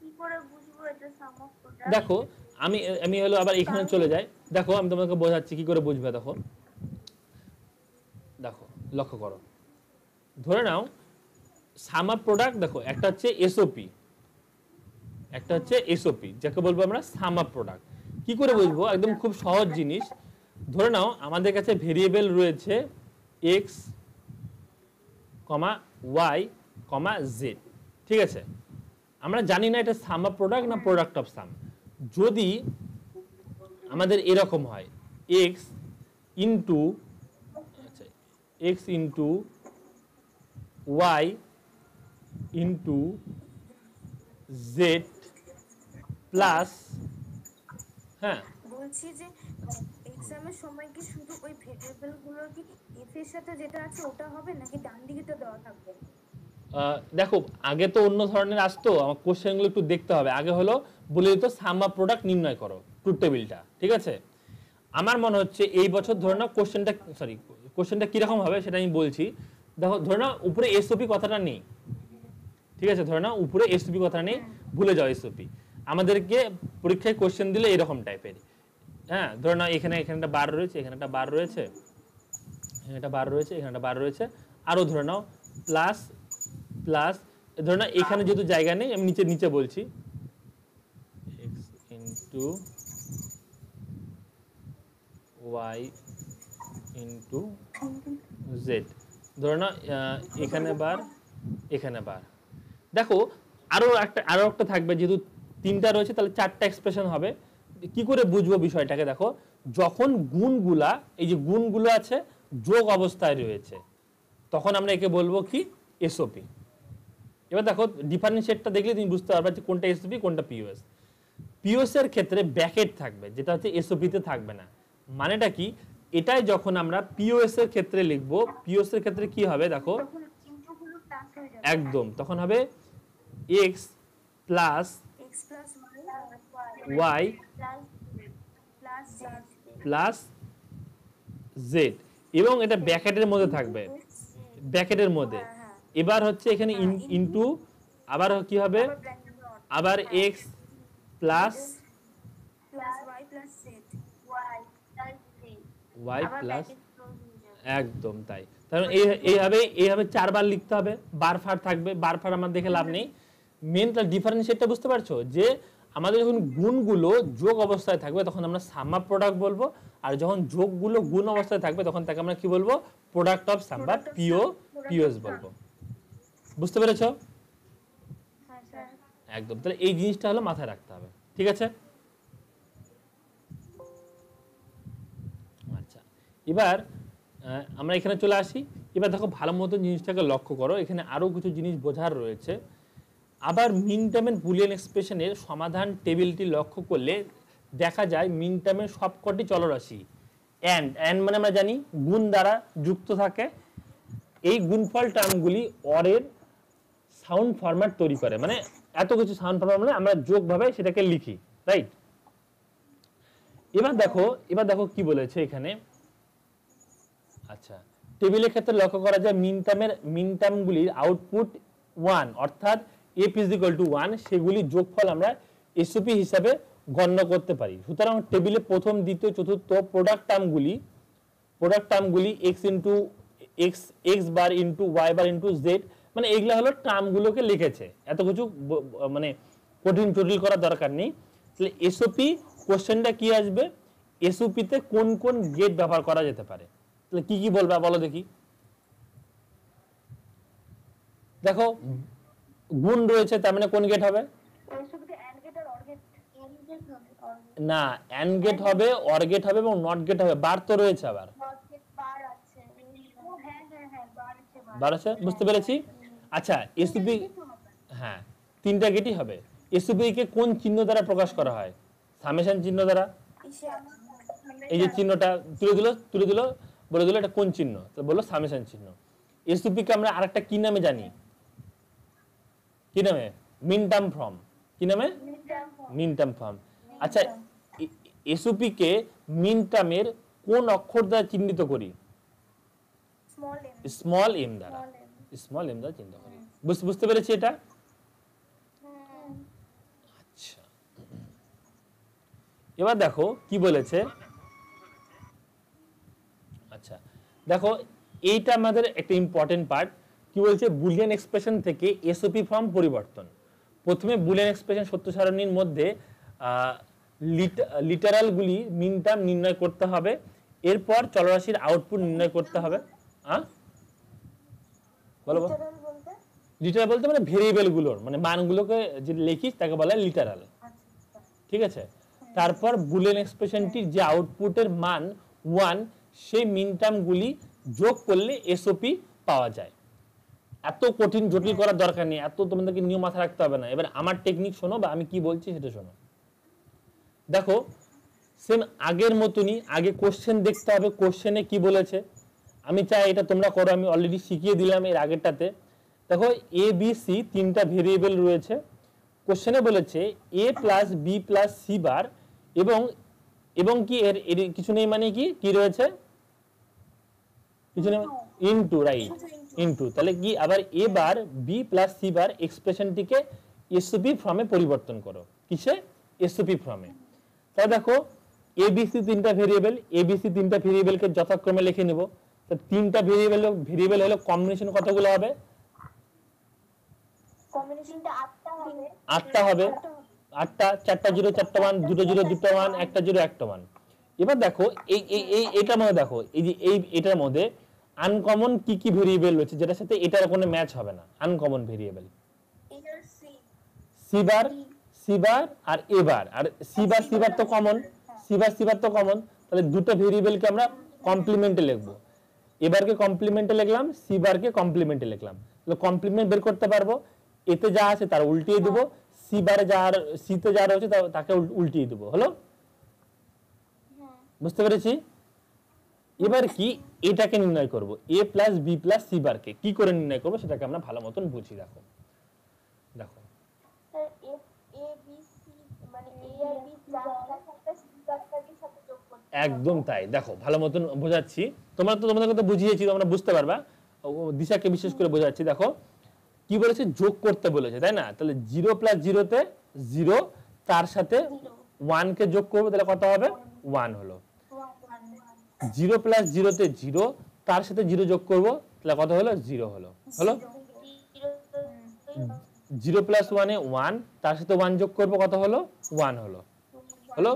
কি করে বুঝবো এটা সাম অফ প্রোডাক্ট? দেখো আমি আমি হলো আবার এখানে চলে যাই, দেখো আমি তোমাকে বোঝাচ্ছি কি করে বুঝবে। দেখো দেখো লক্ষ্য করো, ধরে নাও সাম অফ প্রোডাক্ট, দেখো একটা হচ্ছে এসওপি, একটা হচ্ছে এসওপি যাকে বলবো আমরা সাম অফ প্রোডাক্ট। কি করে বুঝবো? একদম খুব সহজ জিনিস, ধরে নাও আমাদের কাছে ভেরিয়েবল রয়েছে x comma y comma z, ঠিক আছে? আমরা জানি না এটা সাম অফ প্রোডাক্ট না প্রোডাক্ট অফ সাম। যদি আমাদের এরকম হয় x into x into y into z plus, হ্যাঁ বলছি যে এক্সামের সময় কি শুধু ওই ভেরিয়েবল গুলো কি এফ এর সাথে যেটা আছে ওটা হবে নাকি ডান দিকেটা দেওয়া থাকবে? দেখো আগে তো অন্য ধরনের আসতো, আমার কোশ্চেনগুলো একটু দেখতে হবে। আগে হলো বলে দিত সাম অফ প্রোডাক্ট নির্ণয় করো, ট্রুথ টেবিলটা, ঠিক আছে? আমার মনে হচ্ছে এই বছর ধরে নাও কোশ্চেনটা কিরকম হবে সেটা আমি বলছি। দেখো ধরে নাও উপরে এসওপি কথাটা নেই, ঠিক আছে? ধরে নাও উপরে এসওপি কথাটা নেই, ভুলে যাও এসওপি। আমাদেরকে পরীক্ষায় কোশ্চেন দিলে এরকম টাইপের, হ্যাঁ ধরে নাও এখানে একটা বার রয়েছে, এখানে একটা বার রয়েছে, এখানে একটা বার রয়েছে, এখানে একটা বার রয়েছে, আরও ধরে নাও প্লাস প্লাস, ধরে নাও এখানে যেহেতু জায়গা নেই আমি নিচে নিচে বলছি x into y into z, ধরে নাও এখানে বার এখানে বার। দেখো আরো একটা থাকবে, যেহেতু তিনটা রয়েছে তাহলে চারটা এক্সপ্রেশন হবে। কি করে বুঝবো বিষয়টাকে? দেখো যখন গুণগুলা, এই যে গুণগুলো আছে যোগ অবস্থায় রয়েছে, তখন আমরা একে বলবো কি এসওপি। এবার দেখো ডিফারেন্সিয়েটটা দেখলে তুমি বুঝতে পারবে যে কোনটা এসওপি কোনটা পিওএস। পিওএস এর ক্ষেত্রে ব্র্যাকেট থাকবে, যেটা হচ্ছে এসওপি তে থাকবে না। মানেটা কি? এটাই যখন আমরা পিওএস এর ক্ষেত্রে লিখবো, পিওএস এর ক্ষেত্রে কি হবে দেখো, তখন চিহ্নগুলো প্লাস হয়ে যাবে। একদম তখন হবে x plus x plus y plus plus z plus z, এবং এটা ব্র্যাকেটের মধ্যে থাকবে, ব্র্যাকেটের মধ্যে। এবার হচ্ছে এখানে ইনটু, আবার কি হবে, আবার x plus plus y plus z y plus C, y আবার প্লাস, ব্র্যাকেট ক্লোজ হয়ে যাবে। একদম তাই। কারণ এইভাবে চারবার লিখতে হবে, বার ফার থাকবে, বার ফার আমার দেখে লাভ নেই। মেন তার ডিফারেন্সিয়েটটা বুঝতে পারছো, যে আমাদের যখন গুণগুলো যোগ অবস্থায় থাকবে তখন আমরা সাম অফ প্রোডাক্ট বলবো, আর যখন যোগগুলো গুণ অবস্থায় থাকবে তখন তাকে আমরা কি বলবো, প্রোডাক্ট অফ সাম বা পিওএস বলবো। বুঝতে পেরেছো? হ্যাঁ স্যার। একদম, তাহলে এই জিনিসটা হলো মাথায় রাখতে হবে, ঠিক আছে? আচ্ছা, এবার আমরা এখানে চলে আসি। এবার দেখো ভালো মতো জিনিসটাকে লক্ষ্য করো, এখানে আরো কিছু জিনিস বোঝার রয়েছে। আবার মিন টার্ম এন্ড বুলিয়ান এক্সপ্রেশনের সমাধান টেবিলটি লক্ষ্য করলে দেখা যায় মিন টার্মের সবকটি চলরাশি এন্ড মানে আমরা জানি গুণ দ্বারা যুক্ত থাকে। এই গুণফল টার্মগুলি অরের সাউন্ড ফরম্যাট তৈরি করে, মানে এত কিছু সাউন্ড ফরম্যাট মানে আমরা যোগভাবে সেটাকে লিখি, রাইট? এবার দেখো কি বলেছে এখানে। আচ্ছা, টেবিলের ক্ষেত্রে লক্ষ্য করা যায় মিন টার্মগুলির আউটপুট 1, অর্থাৎ f = 1, সেগুলি যোগফল আমরা এসওপি হিসাবে গণ্য করতে পারি। সুতরাং টেবিলে প্রথম, দ্বিতীয়, চতুর্থ প্রোডাক্ট টার্মগুলি x bar into y bar into z, মানে এইগুলা হলো টার্মগুলোকে লিখেছে, এত কিছু মানে কঠিন জটিল করার দরকার নেই। তাহলে এসওপি কোশ্চেনটা কি আসবে, এসওপি তে কোন কোন গেট ব্যবহার করা যেতে পারে, তাহলে কি কি বলবা বলো দেখি। দেখো গুণ রয়েছে, তার মানে কোন গেট হবে? এসবতে এন্ড গেট আর অর গেট, এন্ড গেট হবে, অর গেট, না, এন্ড গেট হবে, অর গেট হবে এবং নট গেট হবে। বার তো রয়েছে, আবার নট গেট বার আছে। ও হ্যাঁ হ্যাঁ হ্যাঁ, বার আছে, বার আছে, বুঝতে পেরেছি। আচ্ছা এসওপি, হ্যাঁ তিনটা গেটই হবে। এসওপি কে কোন চিহ্ন দ্বারা প্রকাশ করা হয়? সামেশন চিহ্ন দ্বারা। এই যে চিহ্নটা তুলে দিল বলে দিল এটা কোন চিহ্ন, তো বললো সামেশন চিহ্ন। এসওপি কে আমরা আরেকটা কি নামে জানি? কি নামে? মিন টার্ম ফর্ম। কি নামে? মিন টার্ম ফর্ম। আচ্ছা, এসওপি কে মিন টার্মের কোন অক্ষর দ্বারা চিহ্নিত করি? স্মল এম দ্বারা। স্মল এম দ্বারা চিহ্নিত করি। বুঝতে পেরেছি এটা? আচ্ছা, এবার দেখো কি বলেছে। আচ্ছা দেখো, এইটা আমাদের একটা ইম্পর্টেন্ট পার্ট। কি বলছে? বুলিয়ান এক্সপ্রেশন থেকে এসওপি ফর্ম পরিবর্তন। প্রথমে বুলিয়ান এক্সপ্রেশন সত্য সারণীর মধ্যে লিটারালগুলি মিন টার্ম নির্ণয় করতে হবে, এরপর চলরাশির আউটপুট নির্ণয় করতে হবে। বলো। লিটারাল বলতে মানে ভেরিয়েবল গুলোর মানে মানগুলোকে যে লিখিস তাকে বলা হয় লিটারাল। ঠিক আছে? তারপর বুলিয়ান এক্সপ্রেশনটির যে আউটপুটের মান 1, সেই মিন টার্মগুলি যোগ করলে এসওপি পাওয়া যায়। এত কঠিন জটিল করার দরকার নেই, এত তোমাদেরকে নিয়ম মাথায় রাখতে হবে না। এবার আমার টেকনিক শোনো বা আমি কি বলছি সেটা শোনো। দেখো সেম আগের মতনই, আগে কোশ্চেন দেখতে হবে, কোশ্চেনে কি বলেছে। আমি চাই এটা তোমরা করো, আমি অলরেডি শিখিয়ে দিলাম এর আগেরটাতে। দেখো এ বি সি তিনটা ভেরিয়েবল রয়েছে। কোশ্চেনে বলেছে A plus B plus C bar এবং কি এর কিছু নেই, মানে কি রয়েছে? কিছু নেই, ইনটু, রাইট, ইনটু। তাহলে কি আবার A bar B plus C bar এক্সপ্রেশনটিকে এসওপি ফর্মে পরিবর্তন করো। কিসে? এসওপি ফর্মে। তাহলে দেখো এবিসি তিনটা ভেরিয়েবলকে যথাক্রমে লিখে নেব। তো তিনটা ভেরিয়েবল হলো কম্বিনেশন কতগুলো হবে? কম্বিনেশনটা 8টা হবে। 8টা, 4টা 0 4টা 1, 2টো 0 2টো 1, 1টা 0 1টা 1। এবার দেখো এটার মধ্যে দেখো এই যে এটার মধ্যে আনকমন কি ভেরিয়েবল রয়েছে যেটার সাথে এটার কোনো ম্যাচ হবে না। আনকমন ভেরিয়েবল সি বার আর এ বার। আর সি বার তো কমন, সি বার তো কমন। তাহলে দুটো ভেরিয়েবলকে আমরা কমপ্লিমেন্টে লিখবো। এবারকে কমপ্লিমেন্টে লিখলাম, সি বারকে কমপ্লিমেন্টে লিখলাম। তাহলে কমপ্লিমেন্ট বের করতে পারবো। এতে যা আছে তার উল্টিয়ে দেবো, সি বারে সিতে যা রয়েছে তাকে উল্টিয়ে দেবো। হলো? বুঝতে পেরেছি? এবার কি এটাকে নির্ণয় করব, এ প্লাস বি প্লাস সি বারকে কি করে নির্ণয় করব সেটাকে আমরা ভালো মতন বুঝি। দেখো দেখো একদম তাই। দেখো ভালো মতন বোঝাচ্ছি, তোমাদেরকে তো বুঝিয়েছি, তোমরা বুঝতে পারবা। দিশাকে বিশেষ করে বোঝাচ্ছি। দেখো কি বলেছে, যোগ করতে বলেছে, তাই না? তাহলে 0 প্লাস 0তে 0, তার সাথে 1 কে যোগ করবো, তাহলে কত হবে? 1 হলো। 0 প্লাস 0তে 0, তার সাথে 0 যোগ করবো, তাহলে কত হলো? 0 হলো। হলো? 0 প্লাস 1 এ 1, তার সাথে 1 যোগ করবো, কত হলো? 1 হলো। হলো?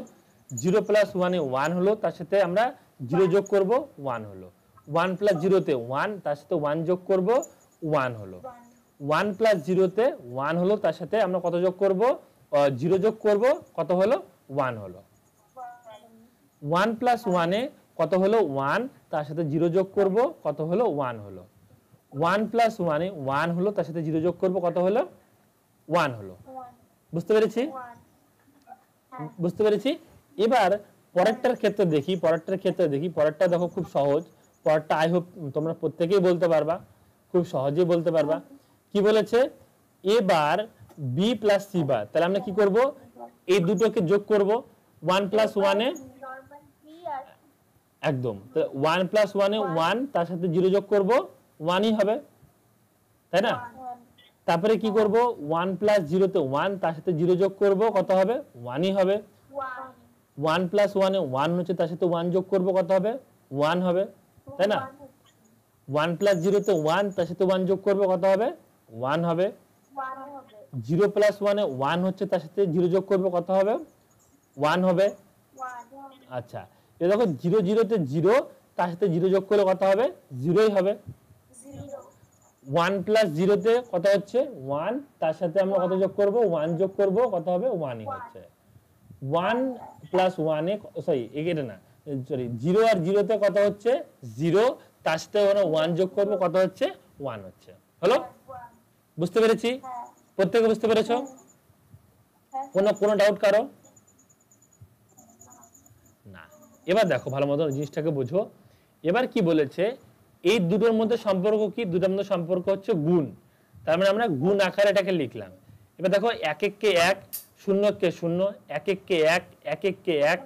0 প্লাস 1 এ 1 হলো, তার সাথে আমরা 0 যোগ করবো, 1 হলো। 1 প্লাস 0তে 1, তার সাথে 1 যোগ করবো, 1 হলো। 1 প্লাস 0তে 1 হলো, তার সাথে আমরা কত যোগ করবো? 0 যোগ করবো, কত হলো? 1 হলো। 1 প্লাস 1 এ কত হলো? 1, তার সাথে 0 যোগ করবো, কত হলো? 1 হলো। 1 প্লাস 1 এ 1 হলো, তার সাথে 0 যোগ করবো, কত হলো? 1 হলো। বুঝতে পেরেছি? বুঝতে পেরেছি। এবার পরেরটার ক্ষেত্রে দেখি, পরেরটা দেখো খুব সহজ। পরেরটা আই হোপ তোমরা প্রত্যেকেই বলতে পারবা, খুব সহজেই বলতে পারবা। কি বলেছে? A bar B plus C bar. তাহলে আমরা কি করব? এই দুটোকে যোগ করব। 1 প্লাস 1 এ একদম 1 প্লাস 1 এ 1, তার সাথে 0 যোগ করব, 1ই হবে, তাই না? তারপরে কি করব? 1 প্লাস 0তে 1, তার সাথে 0 যোগ করব, কত হবে? 1ই হবে। 1 প্লাস 1 এ 1 হচ্ছে, তার সাথে 1 যোগ করব, কত হবে? 1 হবে, তাই না? 1 প্লাস 0তে 1, তার সাথে 1 যোগ করব, কত হবে? 1 হবে। 0 প্লাস 1 এ 1 হচ্ছে, তার সাথে 0 যোগ করব, কত হবে? 1 হবে। আচ্ছা, এ দেখো 0 0তে 0, তার সাথে 0 যোগ করলে কত হবে? 0ই হবে। 1 প্লাস 0তে কত হচ্ছে? 1, তার সাথে আমরা কত যোগ করব? 1 যোগ করব, কত হবে? 1ই হচ্ছে। 1 প্লাস 1 এ এটা না, সরি, 0 আর 0তে কত হচ্ছে? 0, তার সাথে আমরা 1 যোগ করব, কত হচ্ছে? 1 হচ্ছে। হলো? বুঝতে পেরেছি? প্রত্যেকে বুঝতে পেরেছো? কোনো ডাউট কারো? না। এবার দেখো ভালো মতো জিনিসটাকে বুঝো। এবার কি বলেছে? এই দুটোর মধ্যে সম্পর্ক কি? দুটোর মধ্যে সম্পর্ক হচ্ছে গুণ। তার মানে আমরা গুণ আকারে এটাকে লিখলাম। এবার দেখো 1 1 কে 1, 0 কে 0, 1 1 কে 1, 1 1 কে 1,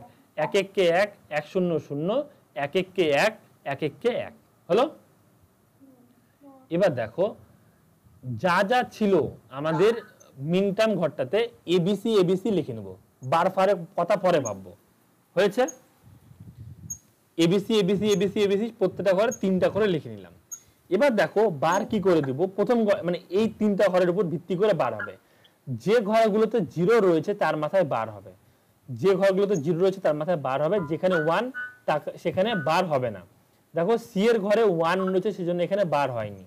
1 1 কে 1, 1 0 0, 1 1 কে 1, 1 1 কে 1 হলো। এবার দেখো যা যা ছিল আমাদের মিন টার্ম ঘরটাতে এবিসি এবিসি লিখে নেব, বার ফারে কথা পরে ভাববো। হয়েছে? এবিসি এবিসি এবিসি এবিসি প্রত্যেকটা ঘরে 3টা করে লিখে নিলাম। এবার দেখো বার কি করে দিব, প্রথম মানে এই 3টা ঘরের উপর ভিত্তি করে বার হবে। যে ঘরগুলোতে 0 রয়েছে তার মাথায় বার হবে, যে ঘরগুলোতে 0 রয়েছে তার মাথায় বার হবে, যেখানে 1 সেখানে বার হবে না। দেখো সি এর ঘরে 1 রয়েছে সেজন্য এখানে বার হয়নি,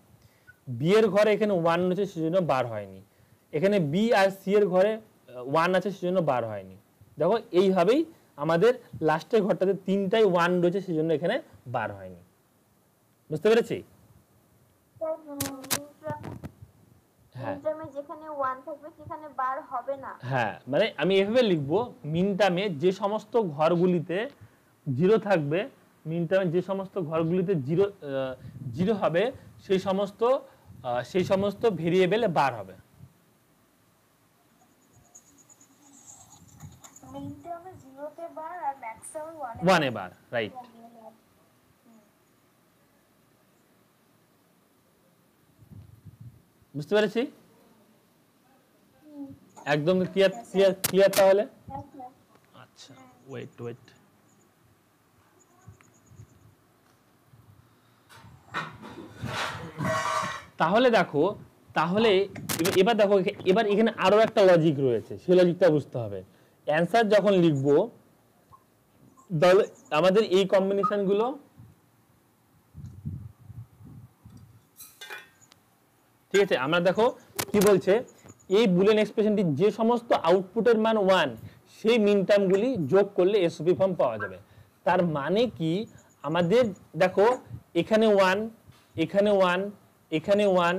বি এর ঘরে এখানে 1 রয়েছে সেজন্য বার হয়নি, এখানে বি আর সি এর ঘরে 1 আছে সেজন্য বার হয়নি। দেখো এইভাবেই আমাদের লাস্টের ঘরটাতে 3টাই 1 রয়েছে সেজন্য এখানে বার হয়নি। বুঝতে পেরেছি? হ্যাঁ যেখানে 1 থাকবে সেখানে বার হবে না। হ্যাঁ, মানে আমি এভাবে লিখবো, মিন টার্মে যে সমস্ত ঘরগুলিতে 0 থাকবে, মিন টার্মে যে সমস্ত ঘরগুলিতে 0 হবে সেই সমস্ত ভেরিয়েবলে বার হবে। মিন টার্মে 0 তে বার আর ম্যাক্সিমাম 1 এ বার, রাইট। বুঝতে পেরেছি? একদম ক্লিয়ার তাহলে? আচ্ছা, ওয়েট তাহলে দেখো, তাহলে এবার দেখো, এবার এখানে আরো একটা লজিক রয়েছে, সেই লজিকটা বুঝতে হবে। অ্যানসার যখন লিখবো আমাদের এই কম্বিনেশন গুলো ঠিক আছে, আমরা দেখো কি বলছে, এই বুলিয়ান এক্সপ্রেশনটি যে সমস্ত আউটপুটের মান 1 সেই মিন টার্মগুলি যোগ করলে এসওপি ফর্ম পাওয়া যাবে। তার মানে কি, আমাদের দেখো এখানে 1, এখানে 1, এখানে 1,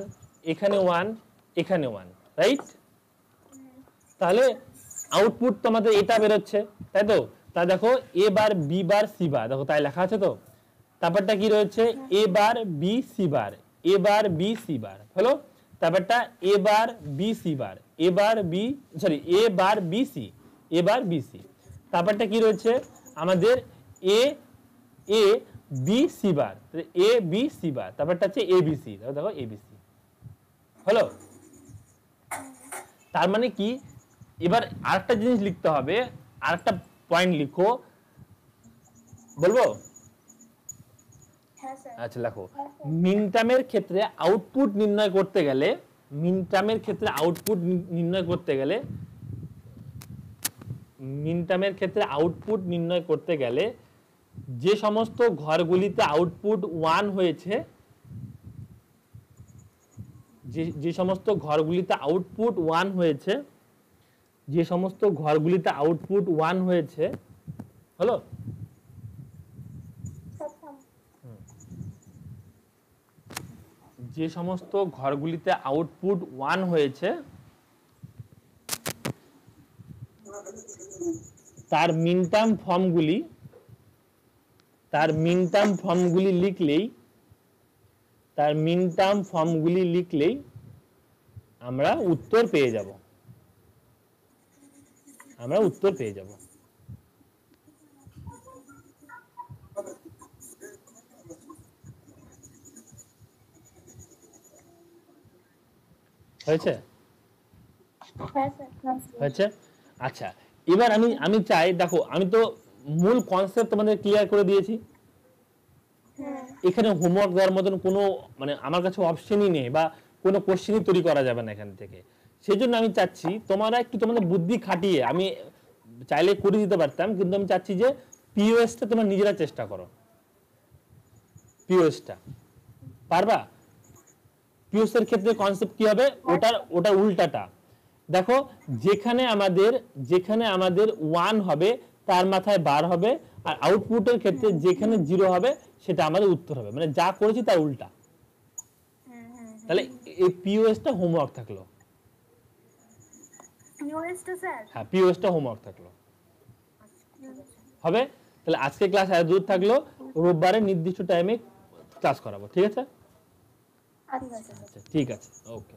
এখানে 1, এখানে 1, রাইট? তাহলে আউটপুট তোমাদের এটা বেরোচ্ছে, তাই তো? তা দেখো এ বার বি বার সি বার, দেখো তাই লেখা আছে তো। তারপরটা কি রয়েছে, এ বার বি সি বার, এ বার বি সি বার হলো। তারপরটা এ বার বি সি বার, এ বার বি সরি এ বার বি সি, এ বার বি সি। তারপরটা কি রয়েছে আমাদের এ এ বি সি বার, এ বি সি বার। তারপরটা হচ্ছে এ বি সি, দেখো এ বি সি হলো। তার মানে কি, এবার আরেকটা জিনিস লিখতে হবে, আরেকটা পয়েন্ট লিখো, বলবো? আচ্ছা লেখো, মিন টার্মের ক্ষেত্রে আউটপুট নির্ণয় করতে গেলে, মিন টার্মের ক্ষেত্রে আউটপুট নির্ণয় করতে গেলে, মিন টার্মের ক্ষেত্রে আউটপুট নির্ণয় করতে গেলে যে সমস্ত ঘরগুলিতে আউটপুট 1 হয়েছে, যে সমস্ত ঘরগুলিতে আউটপুট 1 হয়েছে, যে সমস্ত ঘরগুলিতে আউটপুট 1 হয়েছে হলো, যে সমস্ত ঘরগুলিতে আউটপুট 1 হয়েছে তার মিন টার্ম ফর্মগুলি লিখলেই আমরা উত্তর পেয়ে যাব। হয়েছে? আচ্ছা, এবার আমি চাই, দেখো আমি তো মূল কনসেপ্ট তোমাদের ক্লিয়ার করে দিয়েছি, এখানে হোমওয়ার্ক দেওয়ার মতন কোনো মানে আমার কাছে অপশনই নেই, বা কোনো কোশ্চেনই তৈরি করা যাবে না এখান থেকে। সেই জন্য আমি চাচ্ছি তোমরা একটু তোমাদের বুদ্ধি খাটিয়ে, আমি চাইলে করে দিতে পারতাম, কিন্তু আমি চাচ্ছি যে পিওএসটা তোমরা নিজেরা চেষ্টা করো। পিওএসটা পারবা? পিওএস এর ক্ষেত্রে কনসেপ্ট কি হবে, ওটার উল্টাটা। দেখো যেখানে আমাদের 1 হবে তার মাথায় বার হবে, আর আউটপুটের ক্ষেত্রে যেখানে 0 হবে সেটা আমাদের উত্তর হবে, মানে যা করেছি তার উল্টা। তাহলে এই পিওএসটা হোমওয়ার্ক থাকলো। পিওএসটা স্যার? হ্যাঁ, পিওএসটা হোমওয়ার্ক থাকলো, হবে। তাহলে আজকে ক্লাস এত দূর থাকলো, রোববারে নির্দিষ্ট টাইমে ক্লাস করাবো, ঠিক আছে? আচ্ছা ঠিক আছে, ওকে।